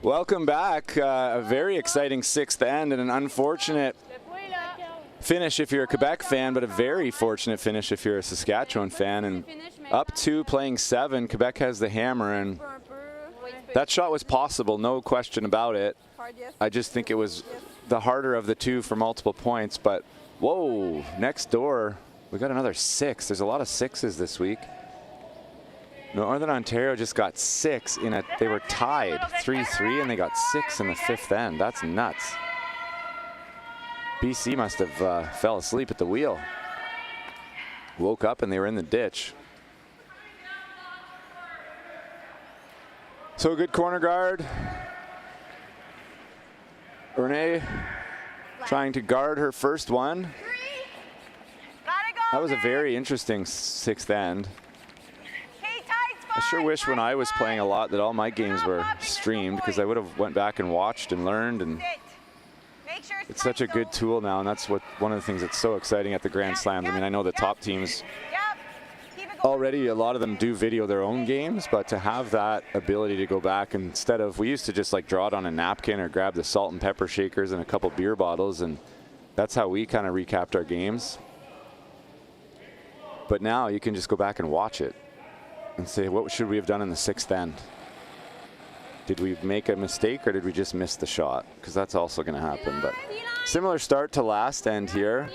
Welcome back. A very exciting 6th end and an unfortunate finish if you're a Quebec fan, but a very fortunate finish if you're a Saskatchewan fan. And up 2 playing 7, Quebec has the hammer, and that shot was possible, no question about it. I just think it was the harder of the two for multiple points, but whoa, next door, we got another 6. There's a lot of 6s this week. Northern Ontario just got 6 in a, they were tied 3-3 and they got 6 in the 5th end. That's nuts. BC must have fell asleep at the wheel. Woke up and they were in the ditch. So a good corner guard. Renee trying to guard her first one. That was a very interesting 6th end. I sure wish when I was playing a lot that all my games were streamed, because I would have went back and watched and learned, and it's such a good tool now, and that's what one of the things that's so exciting at the Grand Slams. I mean, I know the top teams already, a lot of them do video their own games, but to have that ability to go back, and instead of, we used to just like draw it on a napkin or grab the salt and pepper shakers and a couple beer bottles, and that's how we kind of recapped our games. But now you can just go back and watch it and say, what should we have done in the 6th end? Did we make a mistake or did we just miss the shot? Because that's also going to happen. But similar start to last end here.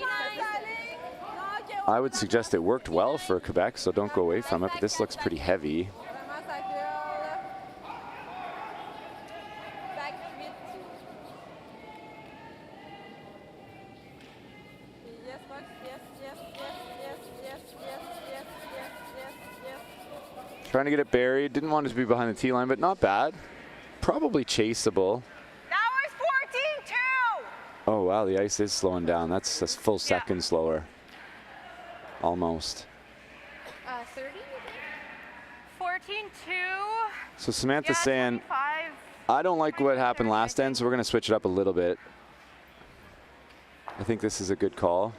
I would suggest it worked well for Quebec, so don't go away from it, but this looks pretty heavy. Trying to get it buried. Didn't want it to be behind the tee line, but not bad. Probably chaseable. That was 14-2. Oh, wow, the ice is slowing down. That's a full second slower. Almost. 30? 14-2. So Samantha's Yeah, saying, 25. I don't like what happened last end, so we're going to switch it up a little bit. I think this is a good call.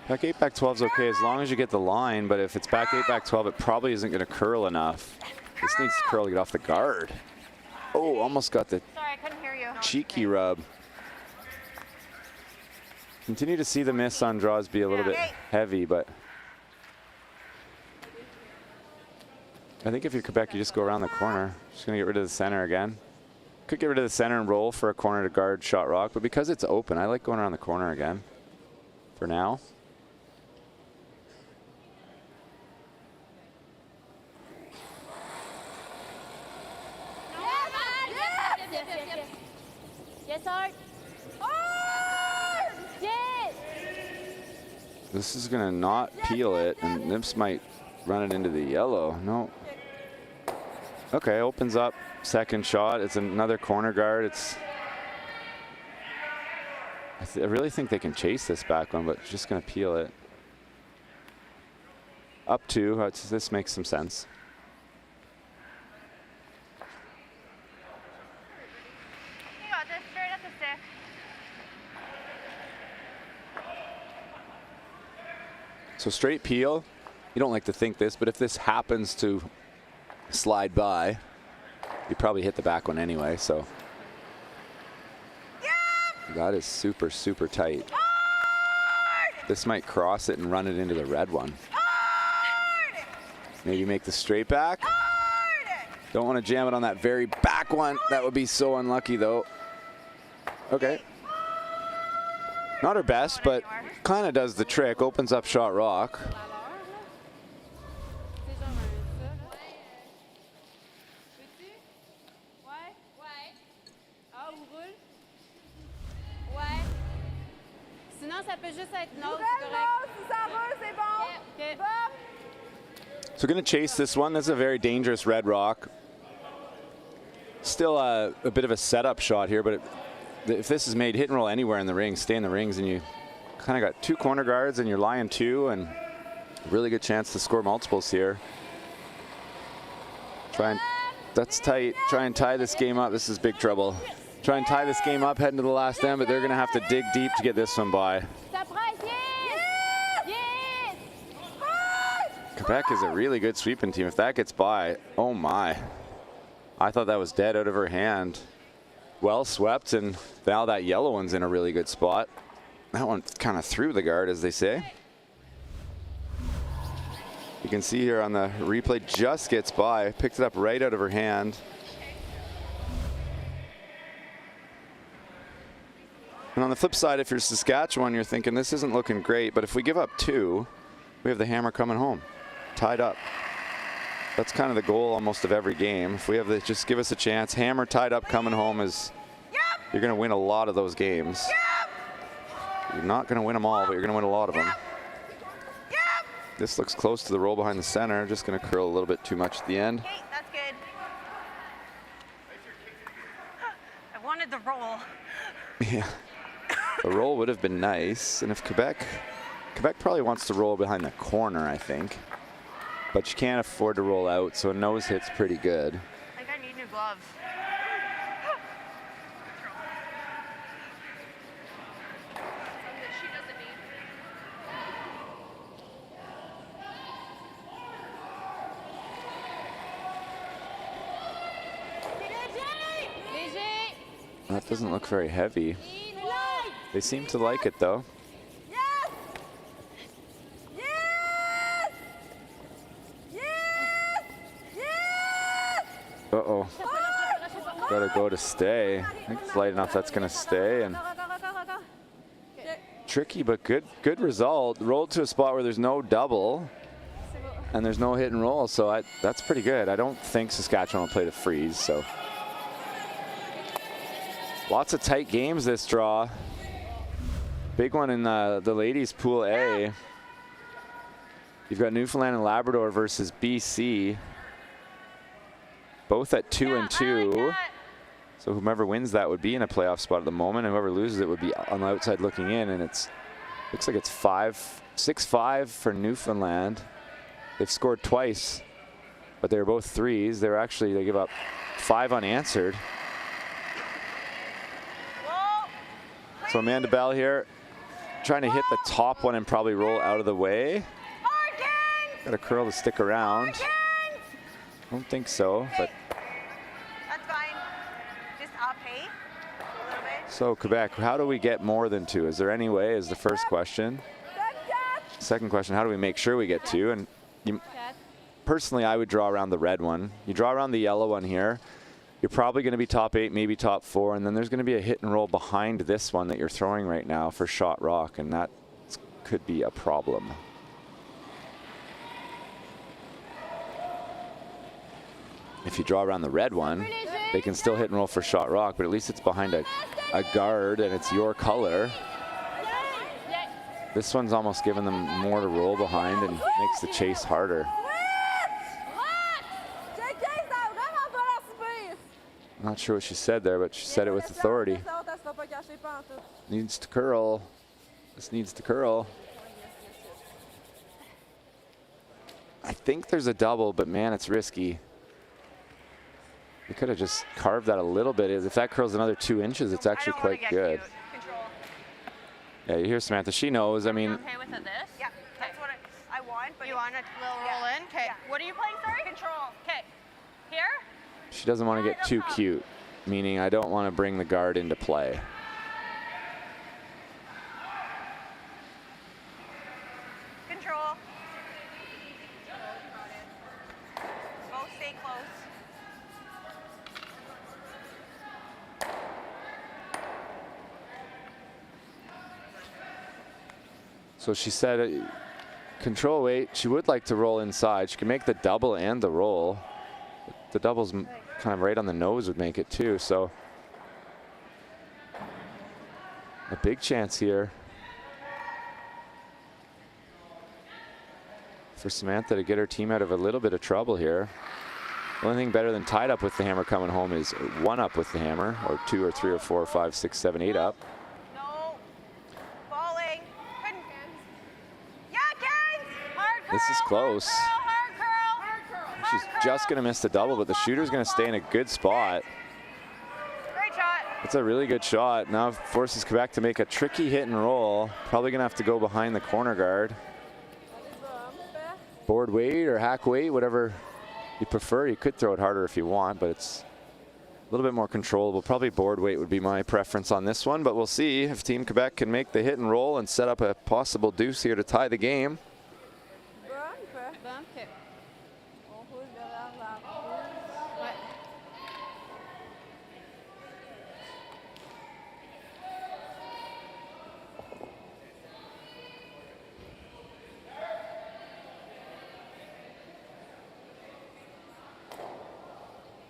Back 8, back 12 is okay as long as you get the line, but if it's back 8, back 12, it probably isn't going to curl enough. This needs to curl to get off the guard. Oh, almost got the Sorry, I couldn't hear you. cheeky rub. Continue to see the miss on draws be a little bit heavy, but I think if you're Quebec, you just go around the corner. Just going to get rid of the center again. Could get rid of the center and roll for a corner to guard shot rock, but because it's open, I like going around the corner again for now. Yes, Art. Yes. This is going to not peel it, and Nips might run it into the yellow. No. Okay, opens up. Second shot. It's another corner guard. I really think they can chase this back one, but it's just going to peel it. Up 2. This makes some sense. You got this. Straight at the stick. So straight peel. You don't like to think this, but if this happens to slide by, you probably hit the back one anyway, so. That is super, super tight. This might cross it and run it into the red one. Maybe make the straight back. Don't want to jam it on that very back one. That would be so unlucky though. Okay. Not her best, but kind of does the trick. Opens up shot rock. Sinon, ça peut juste être non, So we're going to chase this one. This is a very dangerous red rock. Still a bit of a setup shot here, but if this is made, hit and roll anywhere in the ring, stay in the rings, and you kind of got 2 corner guards and you're lying 2, and really good chance to score multiples here. That's tight. Try and tie this game up. This is big trouble. Try and tie this game up heading to the last end, but they're going to have to dig deep to get this one by. Quebec is a really good sweeping team. If that gets by, oh my. I thought that was dead out of her hand. Well swept, and now that yellow one's in a really good spot. That one kind of threw the guard, as they say. You can see here on the replay, just gets by, picked it up right out of her hand. And on the flip side, if you're Saskatchewan, you're thinking this isn't looking great, but if we give up 2, we have the hammer coming home, tied up. That's kind of the goal almost of every game. If we have the, just give us a chance, hammer tied up coming home is, you're going to win a lot of those games. You're not going to win them all, but you're going to win a lot of them. This looks close to the roll behind the center, just going to curl a little bit too much at the end. Okay, that's good. I wanted the roll. Yeah. The roll would have been nice, and if Quebec probably wants to roll behind the corner, I think. But you can't afford to roll out, so a nose hit's pretty good. I think I need new gloves. That doesn't look very heavy. They seem to like it though. Yes! Yes! Yes! Yes! Uh-oh. Gotta go to stay. I think it's light enough that's gonna stay. And tricky, but good result. Rolled to a spot where there's no double and there's no hit and roll, so that's pretty good. I don't think Saskatchewan will play the freeze, so. Lots of tight games this draw. Big one in the ladies pool A. You've got Newfoundland and Labrador versus BC. Both at 2 and 2. So whomever wins that would be in a playoff spot at the moment, and whoever loses it would be on the outside looking in, and looks like it's 6-5 for Newfoundland. They've scored twice, but they're both threes. They give up 5 unanswered. So Amanda Bell here trying to hit the top one and probably roll out of the way. Got a curl to stick around. Don't think so, but. That's fine. Just up, hey? A little bit. So Quebec, how do we get more than 2? Is there any way is the first question. Second question, how do we make sure we get 2? And personally, I would draw around the red one. You draw around the yellow one here. You're probably going to be top 8, maybe top 4, and then there's going to be a hit and roll behind this one that you're throwing right now for shot rock, and that could be a problem. If you draw around the red one, they can still hit and roll for shot rock, but at least it's behind a guard and it's your color. This one's almost giving them more to roll behind and makes the chase harder. Not sure what she said there, but she said it with authority. Needs to curl. This needs to curl. I think there's a double, but man, it's risky. We could have just carved that a little bit. If that curls another 2 inches, it's actually quite good. Yeah, you hear Samantha. She knows. I mean. Okay with this? Yeah, that's what I want. But you want a little roll in? Okay. Yeah. What are you playing? Sorry. Control. Okay. Here. She doesn't want to get too cute, meaning I don't want to bring the guard into play. Control. Both stay close. So she said control weight. She would like to roll inside. She can make the double and the roll. The double's kind of right on the nose would make it too, so a big chance here for Samantha to get her team out of a little bit of trouble here. The only thing better than tied up with the hammer coming home is 1 up with the hammer, or 2 or 3 or 4 or 5, 6, 7, 8 up. No. Falling. Yeah, Ken. Hard curl. This is close. Hard curl. Hard curl. She's just going to miss the double, but the shooter's going to stay in a good spot. Great shot. It's a really good shot. Now forces Quebec to make a tricky hit and roll. Probably going to have to go behind the corner guard. Board weight or hack weight, whatever you prefer. You could throw it harder if you want, but it's a little bit more controllable. Probably board weight would be my preference on this one, but we'll see if Team Quebec can make the hit and roll and set up a possible deuce here to tie the game.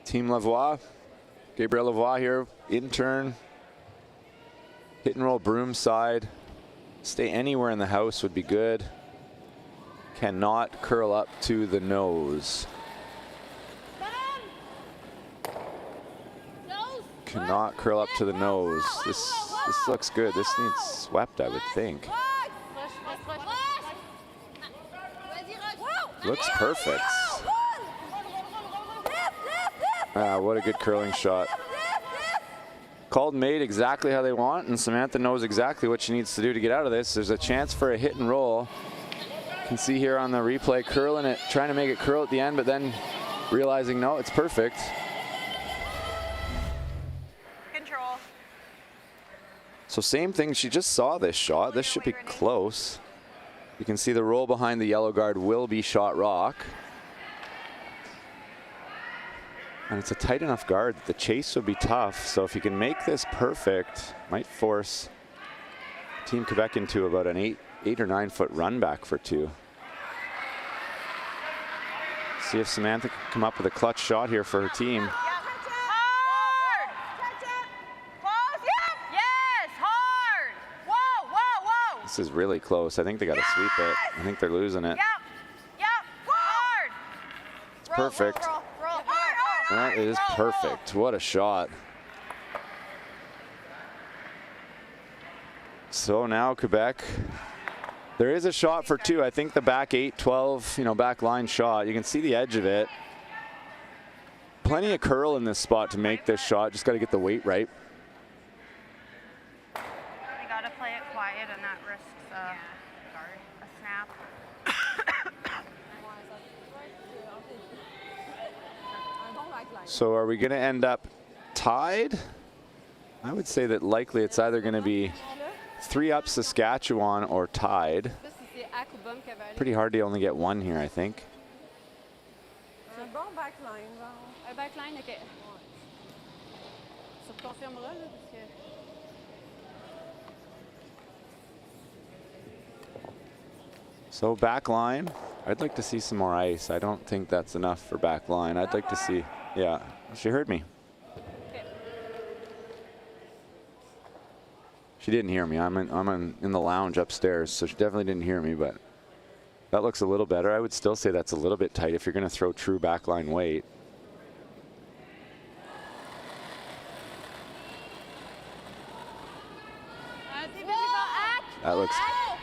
Team Lavoie, Gabriel Lavoie here, intern. Hit and roll broom side. Stay anywhere in the house would be good. Cannot curl up to the nose. Cannot curl up to the nose. This looks good. This needs swept, I would think. Looks perfect. What a good curling shot. Called and made exactly how they want, and Samantha knows exactly what she needs to do to get out of this. There's a chance for a hit and roll. You can see here on the replay, curling it, trying to make it curl at the end, but then realizing, no, it's perfect. Control. So same thing, she just saw this shot. This should be close. You can see the roll behind the yellow guard will be shot rock. And it's a tight enough guard that the chase would be tough. So if you can make this perfect, might force Team Quebec into about an 8 or 9 foot run back for 2. See if Samantha can come up with a clutch shot here for her team. Hard. Close. Yep. Yes. Hard. Whoa, whoa, whoa. This is really close. I think they got to sweep it. I think they're losing it. Yep. Hard. It's perfect. Roll. That is perfect. What a shot. So now Quebec, there is a shot for 2. I think the back 8, 12, back line shot. You can see the edge of it. Plenty of curl in this spot to make this shot. Just got to get the weight right. We got to play it quiet. it, and that risks a snap. So are we going to end up tied? I would say that likely it's either going to be 3-up Saskatchewan or tied. Pretty hard to only get one here, I think. Un bon backline. Un backline, OK. Ça te confirmera, là, parce que... So back line, I'd like to see some more ice. I don't think that's enough for back line. I'd like to see, yeah, she heard me. She didn't hear me. I'm in the lounge upstairs, so she definitely didn't hear me, but that looks a little better. I would still say that's a little bit tight if you're going to throw true backline weight. That looks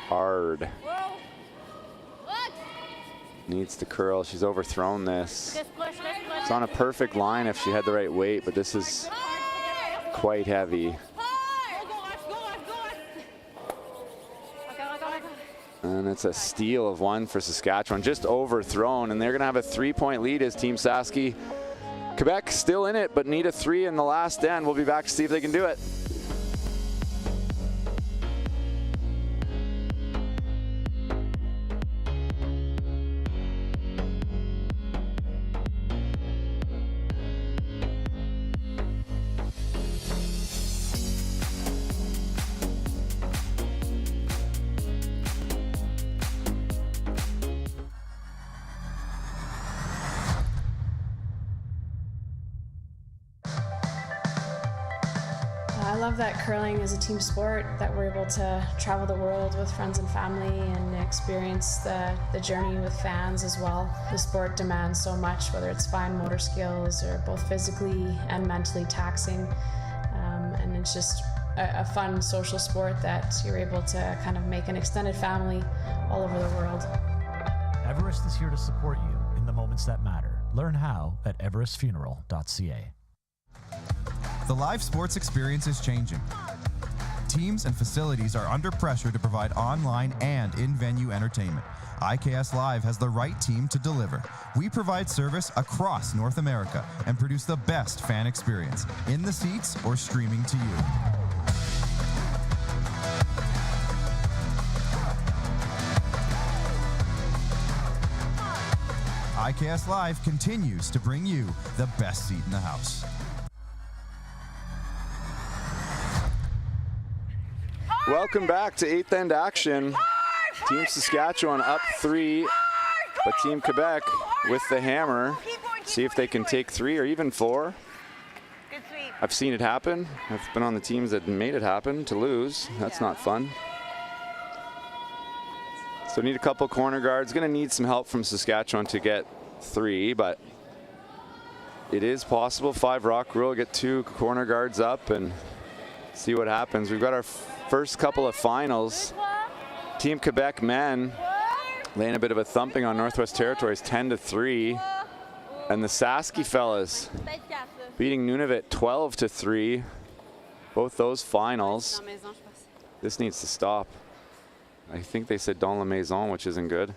hard. Needs to curl. She's overthrown this. It's on a perfect line if she had the right weight, but this is quite heavy. And it's a steal of one for Saskatchewan, just overthrown, and they're going to have a 3-point lead as Team Saski. Quebec still in it, but need a 3 in the last end. We'll be back to see if they can do it. I love that curling is a team sport, that we're able to travel the world with friends and family and experience the journey with fans as well. The sport demands so much, whether it's fine motor skills or both physically and mentally taxing. And it's just a fun social sport that you're able to kind of make an extended family all over the world. Everest is here to support you in the moments that matter. Learn how at everestfuneral.ca. The live sports experience is changing. Teams and facilities are under pressure to provide online and in-venue entertainment. IKS Live has the right team to deliver. We provide service across North America and produce the best fan experience, in the seats or streaming to you. IKS Live continues to bring you the best seat in the house. Welcome back to 8th end action. Team Saskatchewan up 3, but Team Quebec with the hammer. See if they can take 3 or even 4. Good sweep. I've seen it happen. I've been on the teams that made it happen to lose. That's not fun. So need a couple corner guards. Going to need some help from Saskatchewan to get 3, but it is possible. 5 rock rule, get 2 corner guards up and see what happens. We've got our first couple of finals. Team Quebec men laying a bit of a thumping on Northwest Territories, 10-3. And the Saski fellas beating Nunavut 12-3. Both those finals. This needs to stop. I think they said dans la maison, which isn't good.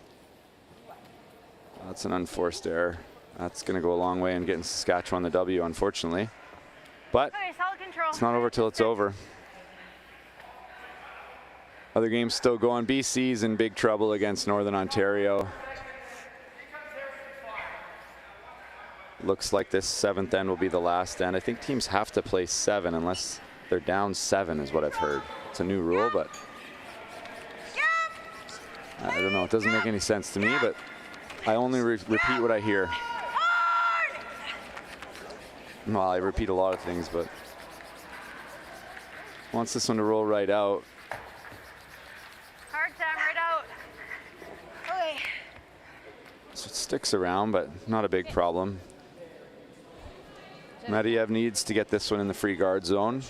That's an unforced error. That's going to go a long way in getting Saskatchewan the W, unfortunately. But it's not over till it's over. Other games still going. BC's in big trouble against Northern Ontario. Looks like this 7th end will be the last end. I think teams have to play 7 unless they're down 7 is what I've heard. It's a new rule, but I don't know. It doesn't make any sense to me, but I only repeat what I hear. Well, I repeat a lot of things, but wants this one to roll right out. Hard time, right out. Okay. So it sticks around, but not a big problem. Medvedev needs to get this one in the free guard zone.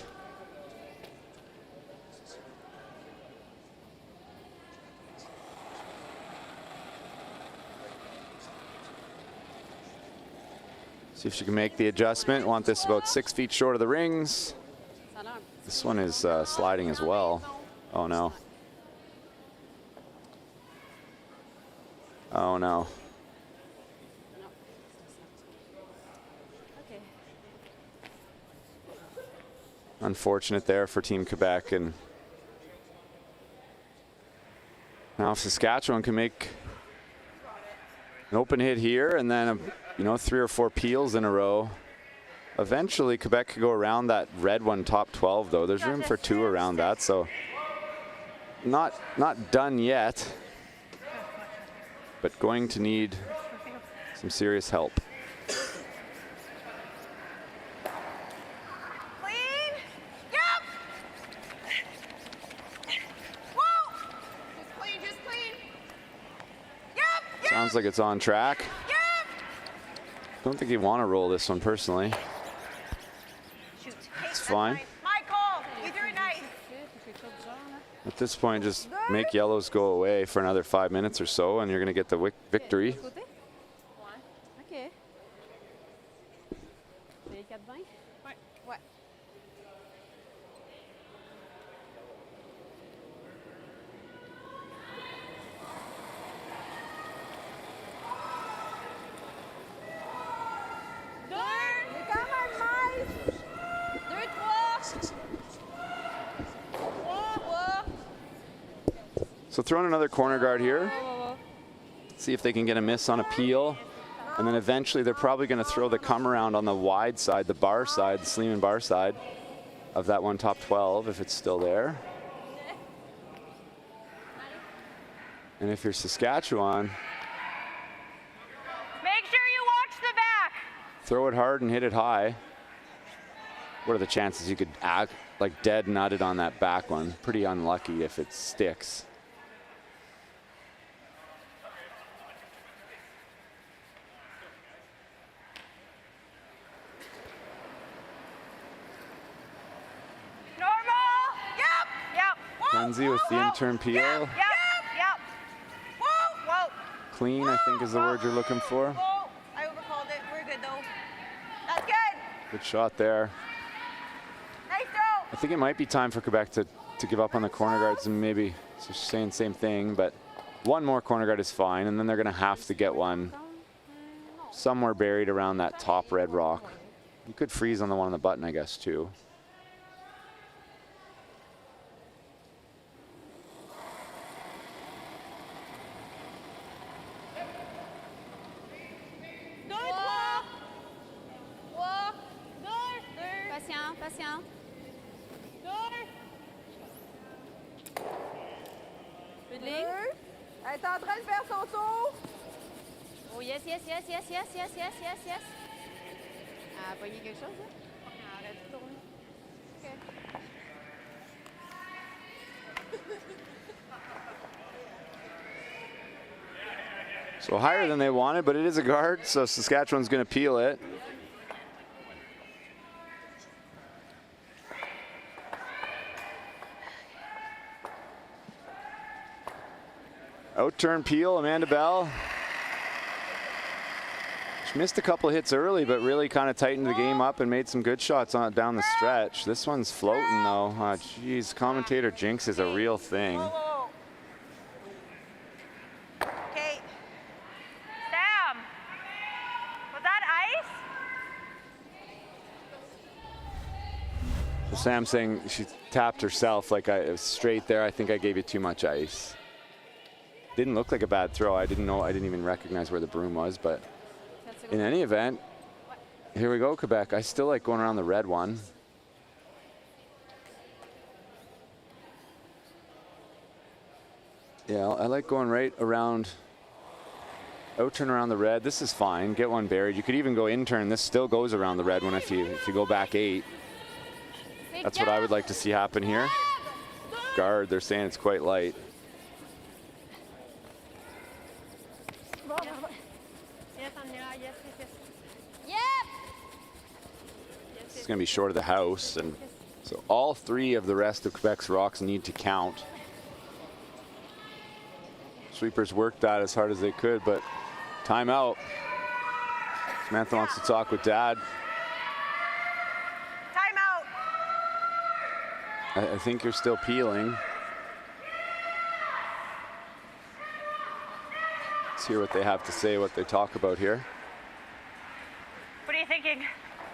See if she can make the adjustment. Want this about 6 feet short of the rings. This one is sliding as well. Oh no. Oh no. Okay. Unfortunate there for Team Quebec. And now if Saskatchewan can make an open hit here and then, you know, 3 or 4 peels in a row, eventually Quebec could go around that red one top 12 though. There's room for 2 around that, so not done yet, but going to need some serious help. Clean. Yep. Whoa. Just clean, just clean. Yep. Sounds like it's on track. Yep. Don't think you want to roll this one personally. Shoot. It's fine. My call. You do it nice. At this point, just make yellows go away for another 5 minutes or so, and you're going to get the victory. OK. C'est 4-20? Ouais. Ouais. So throwing another corner guard here. See if they can get a miss on a peel. And then eventually they're probably going to throw the come around on the wide side, the bar side, the Sleeman bar side of that one top 12 if it's still there. And if you're Saskatchewan, Make sure you watch the back. throw it hard and hit it high. What are the chances you could act like dead nutted on that back one? Pretty unlucky if it sticks. Lindsay with the intern peel. Yep. Whoa, whoa. Clean, I think, is the word you're looking for. Whoa. I overcalled it. We're good, though. That's good. Good shot there. Nice throw. I think it might be time for Quebec to give up on the corner guards and maybe saying the same thing, but one more corner guard is fine, and then they're going to have to get one somewhere buried around that top red rock. You could freeze on the one on the button, I guess, too. Patient. Peu de ligne. Elle est en train de faire son tour. Oh yes, yes, yes, yes, yes, yes, yes, yes, yes. Elle a pogné quelque chose, là? Arrête de tourner. OK. So higher than they wanted, but it is a guard, so Saskatchewan's going to peel it. Out-turn peel, Amanda Bell. She missed a couple of hits early, but really kind of tightened the game up and made some good shots on down the stretch. This one's floating, though. Geez, commentator jinx is a real thing. Okay. Sam, was that ice? So Sam saying she tapped herself like it was straight there. I think I gave you too much ice. Didn't look like a bad throw. I didn't even recognize where the broom was, but in any event, here we go, Quebec. I still like going around the red one. Yeah, I like going right around, out-turn around the red. This is fine, get one buried. You could even go in-turn. This still goes around the red one if you go back 8. That's what I would like to see happen here. Guard, they're saying it's quite light. It's going to be short of the house, and so all 3 of the rest of Quebec's rocks need to count. Sweepers worked that as hard as they could, but timeout. Samantha wants to talk with Dad. Timeout. I think you're still peeling. It's hear what they have to say, what they talk about here. What are you thinking?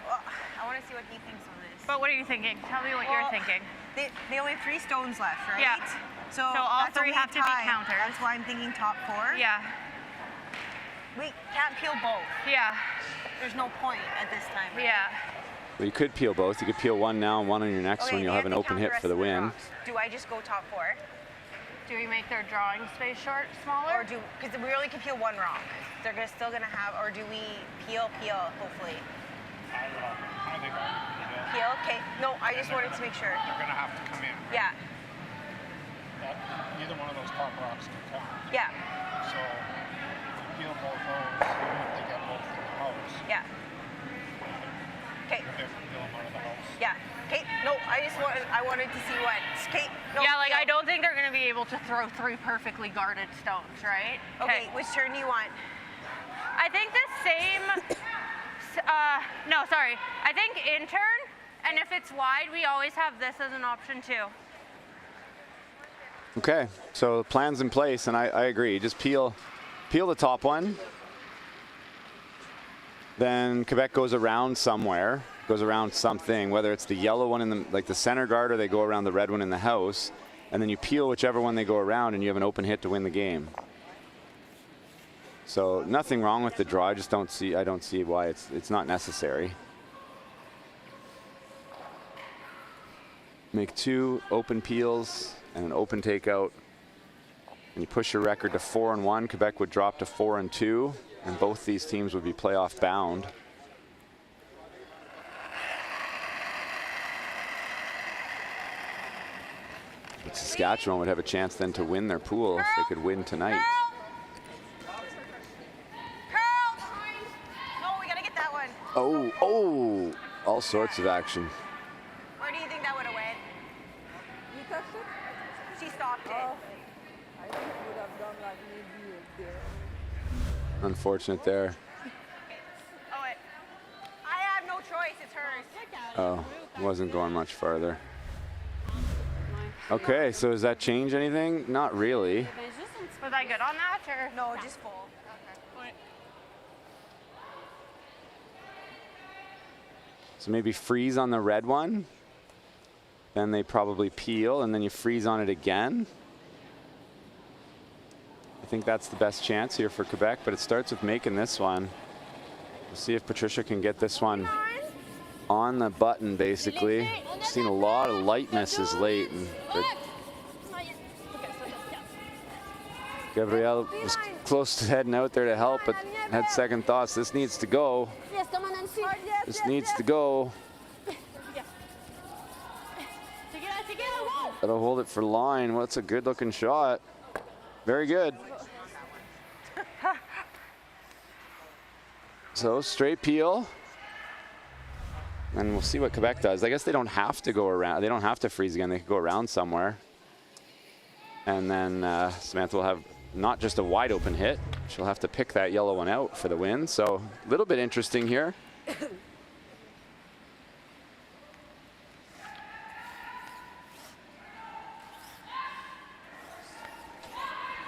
Well, I want to see what he thinks on this. But what are you thinking? Tell me what you're thinking. They only have 3 stones left, right? Yeah. So all that's 3 only have to be tied. countered. That's why I'm thinking top 4. Yeah. We can't peel both. Yeah. There's no point at this time. Right? Yeah. Well, you could peel both. You could peel one now and one on your next one. You'll have an open hit for the win. Do I just go top 4? Do we make their drawing space smaller? Or because we only can peel 1 rock. They're still gonna have, or do we peel, hopefully? I think Peel, okay. No, I just wanted to make sure. they're gonna have to come in. Yeah. Either one of those top rocks can count. Yeah. So if you peel both those, even if they get both in the house. Yeah. Okay. If they peel them out of the house. Yeah. Okay. No, I wanted to see what. Okay. No, yeah, like I don't think they're going to be able to throw 3 perfectly guarded stones, right? Okay. Which turn do you want? I think the same. No, sorry. I think in turn, and if it's wide, we always have this as an option too. Okay, so plan's in place, and I agree. Just peel the top one. Then Quebec goes around somewhere, goes around something, whether it's the yellow one in the center guard, or they go around the red one in the house, and then you peel whichever one they go around, and you have an open hit to win the game. So nothing wrong with the draw. I don't see why it's not necessary. Make 2 open peels and an open takeout, and you push your record to 4-1. Quebec would drop to 4-2, and both these teams would be playoff bound. But Saskatchewan would have a chance then to win their pool if they could win tonight. No, we gotta get that one. Oh, all sorts of action. Where do you think that would have went? You touched it? She stopped it. I think you would have done like maybe there. Unfortunate there. Oh, I have no choice. It's hers. Oh, wasn't going much farther. Okay, so does that change anything? Not really. Was I good on that, or no? Just full. So maybe freeze on the red one. Then they probably peel, and then you freeze on it again. I think that's the best chance here for Quebec, but it starts with making this one. We'll see if Patricia can get this one on the button, basically. I've seen a lot of light misses late. And Gabrielle was close to heading out there to help, but had second thoughts. This needs to go. This needs to go. That'll hold it for line. What's a good looking shot. Very good. So straight peel. And we'll see what Quebec does. I guess they don't have to go around. They don't have to freeze again. They could go around somewhere. And then Samantha will have not just a wide open hit. She'll have to pick that yellow one out for the win. So a little bit interesting here.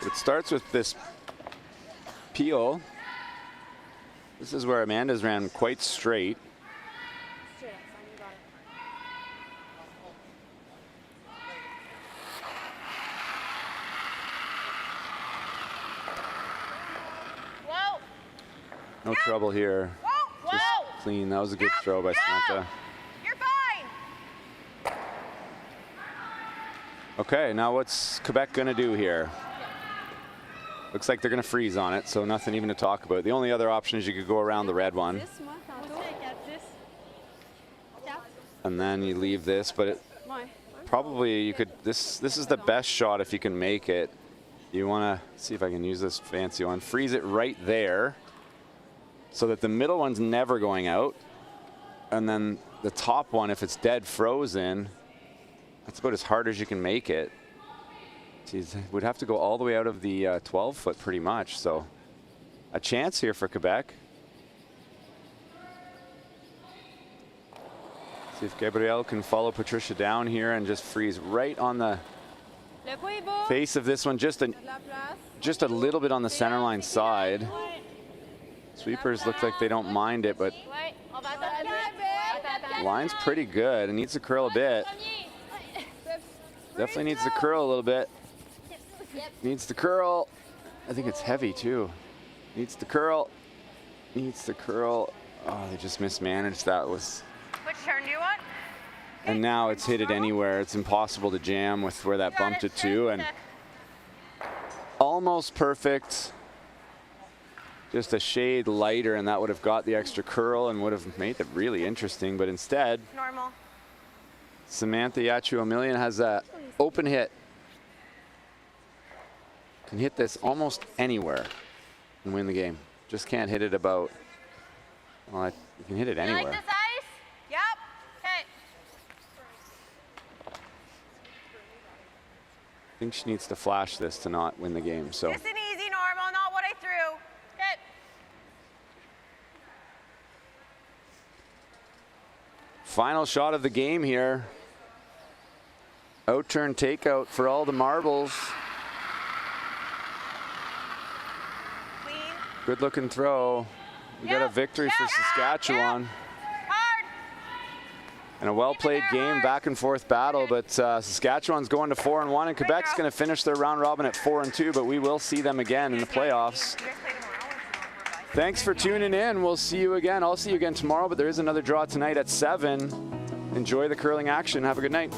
It starts with this peel. This is where Amanda's ran quite straight. Whoa. No trouble here. Whoa. Just Whoa. clean. That was a good throw by Samantha. You're fine. Okay, now what's Quebec gonna do here? Looks like they're gonna freeze on it, so nothing even to talk about. The only other option is you could go around the red one. And then you leave this, but it probably you could, this is the best shot if you can make it. You wanna see if I can use this fancy one. Freeze it right there so that the middle one's never going out. And then the top one, if it's dead frozen, that's about as hard as you can make it. Geez, would have to go all the way out of the 12-foot pretty much. So a chance here for Quebec. See if Gabrielle can follow Patricia down here and just freeze right on the Face of this one just a little bit on the center line side. Sweepers look like they don't mind it, but line's pretty good. It needs to curl a bit. Definitely needs to curl a little bit. Needs to curl. I think it's heavy too. Needs to curl. Needs to curl. Oh, they just mismanaged that. Was. Which turn do you want? And now it's hit it anywhere. It's impossible to jam with where that bumped it to. And almost perfect. Just a shade lighter, and that would have got the extra curl and would have made it really interesting. But instead, normal. Samantha Yachiw-Omelian has a open hit. Can hit this almost anywhere and win the game. Just can't hit it about, well, you can hit it anywhere. You like this ice? Yep. Okay. I think she needs to flash this to not win the game. So. Just an easy normal, not what I threw. Okay. Final shot of the game here. Out-turn takeout for all the marbles. Clean. Good looking throw. We got a victory for Saskatchewan. Hard. And a well-played game, back and forth battle, but Saskatchewan's going to 4-1, and Quebec's going to finish their round robin at 4-2, but we will see them again in the playoffs. Thanks for tuning in. We'll see you again. I'll see you again tomorrow, but there is another draw tonight at 7. Enjoy the curling action. Have a good night.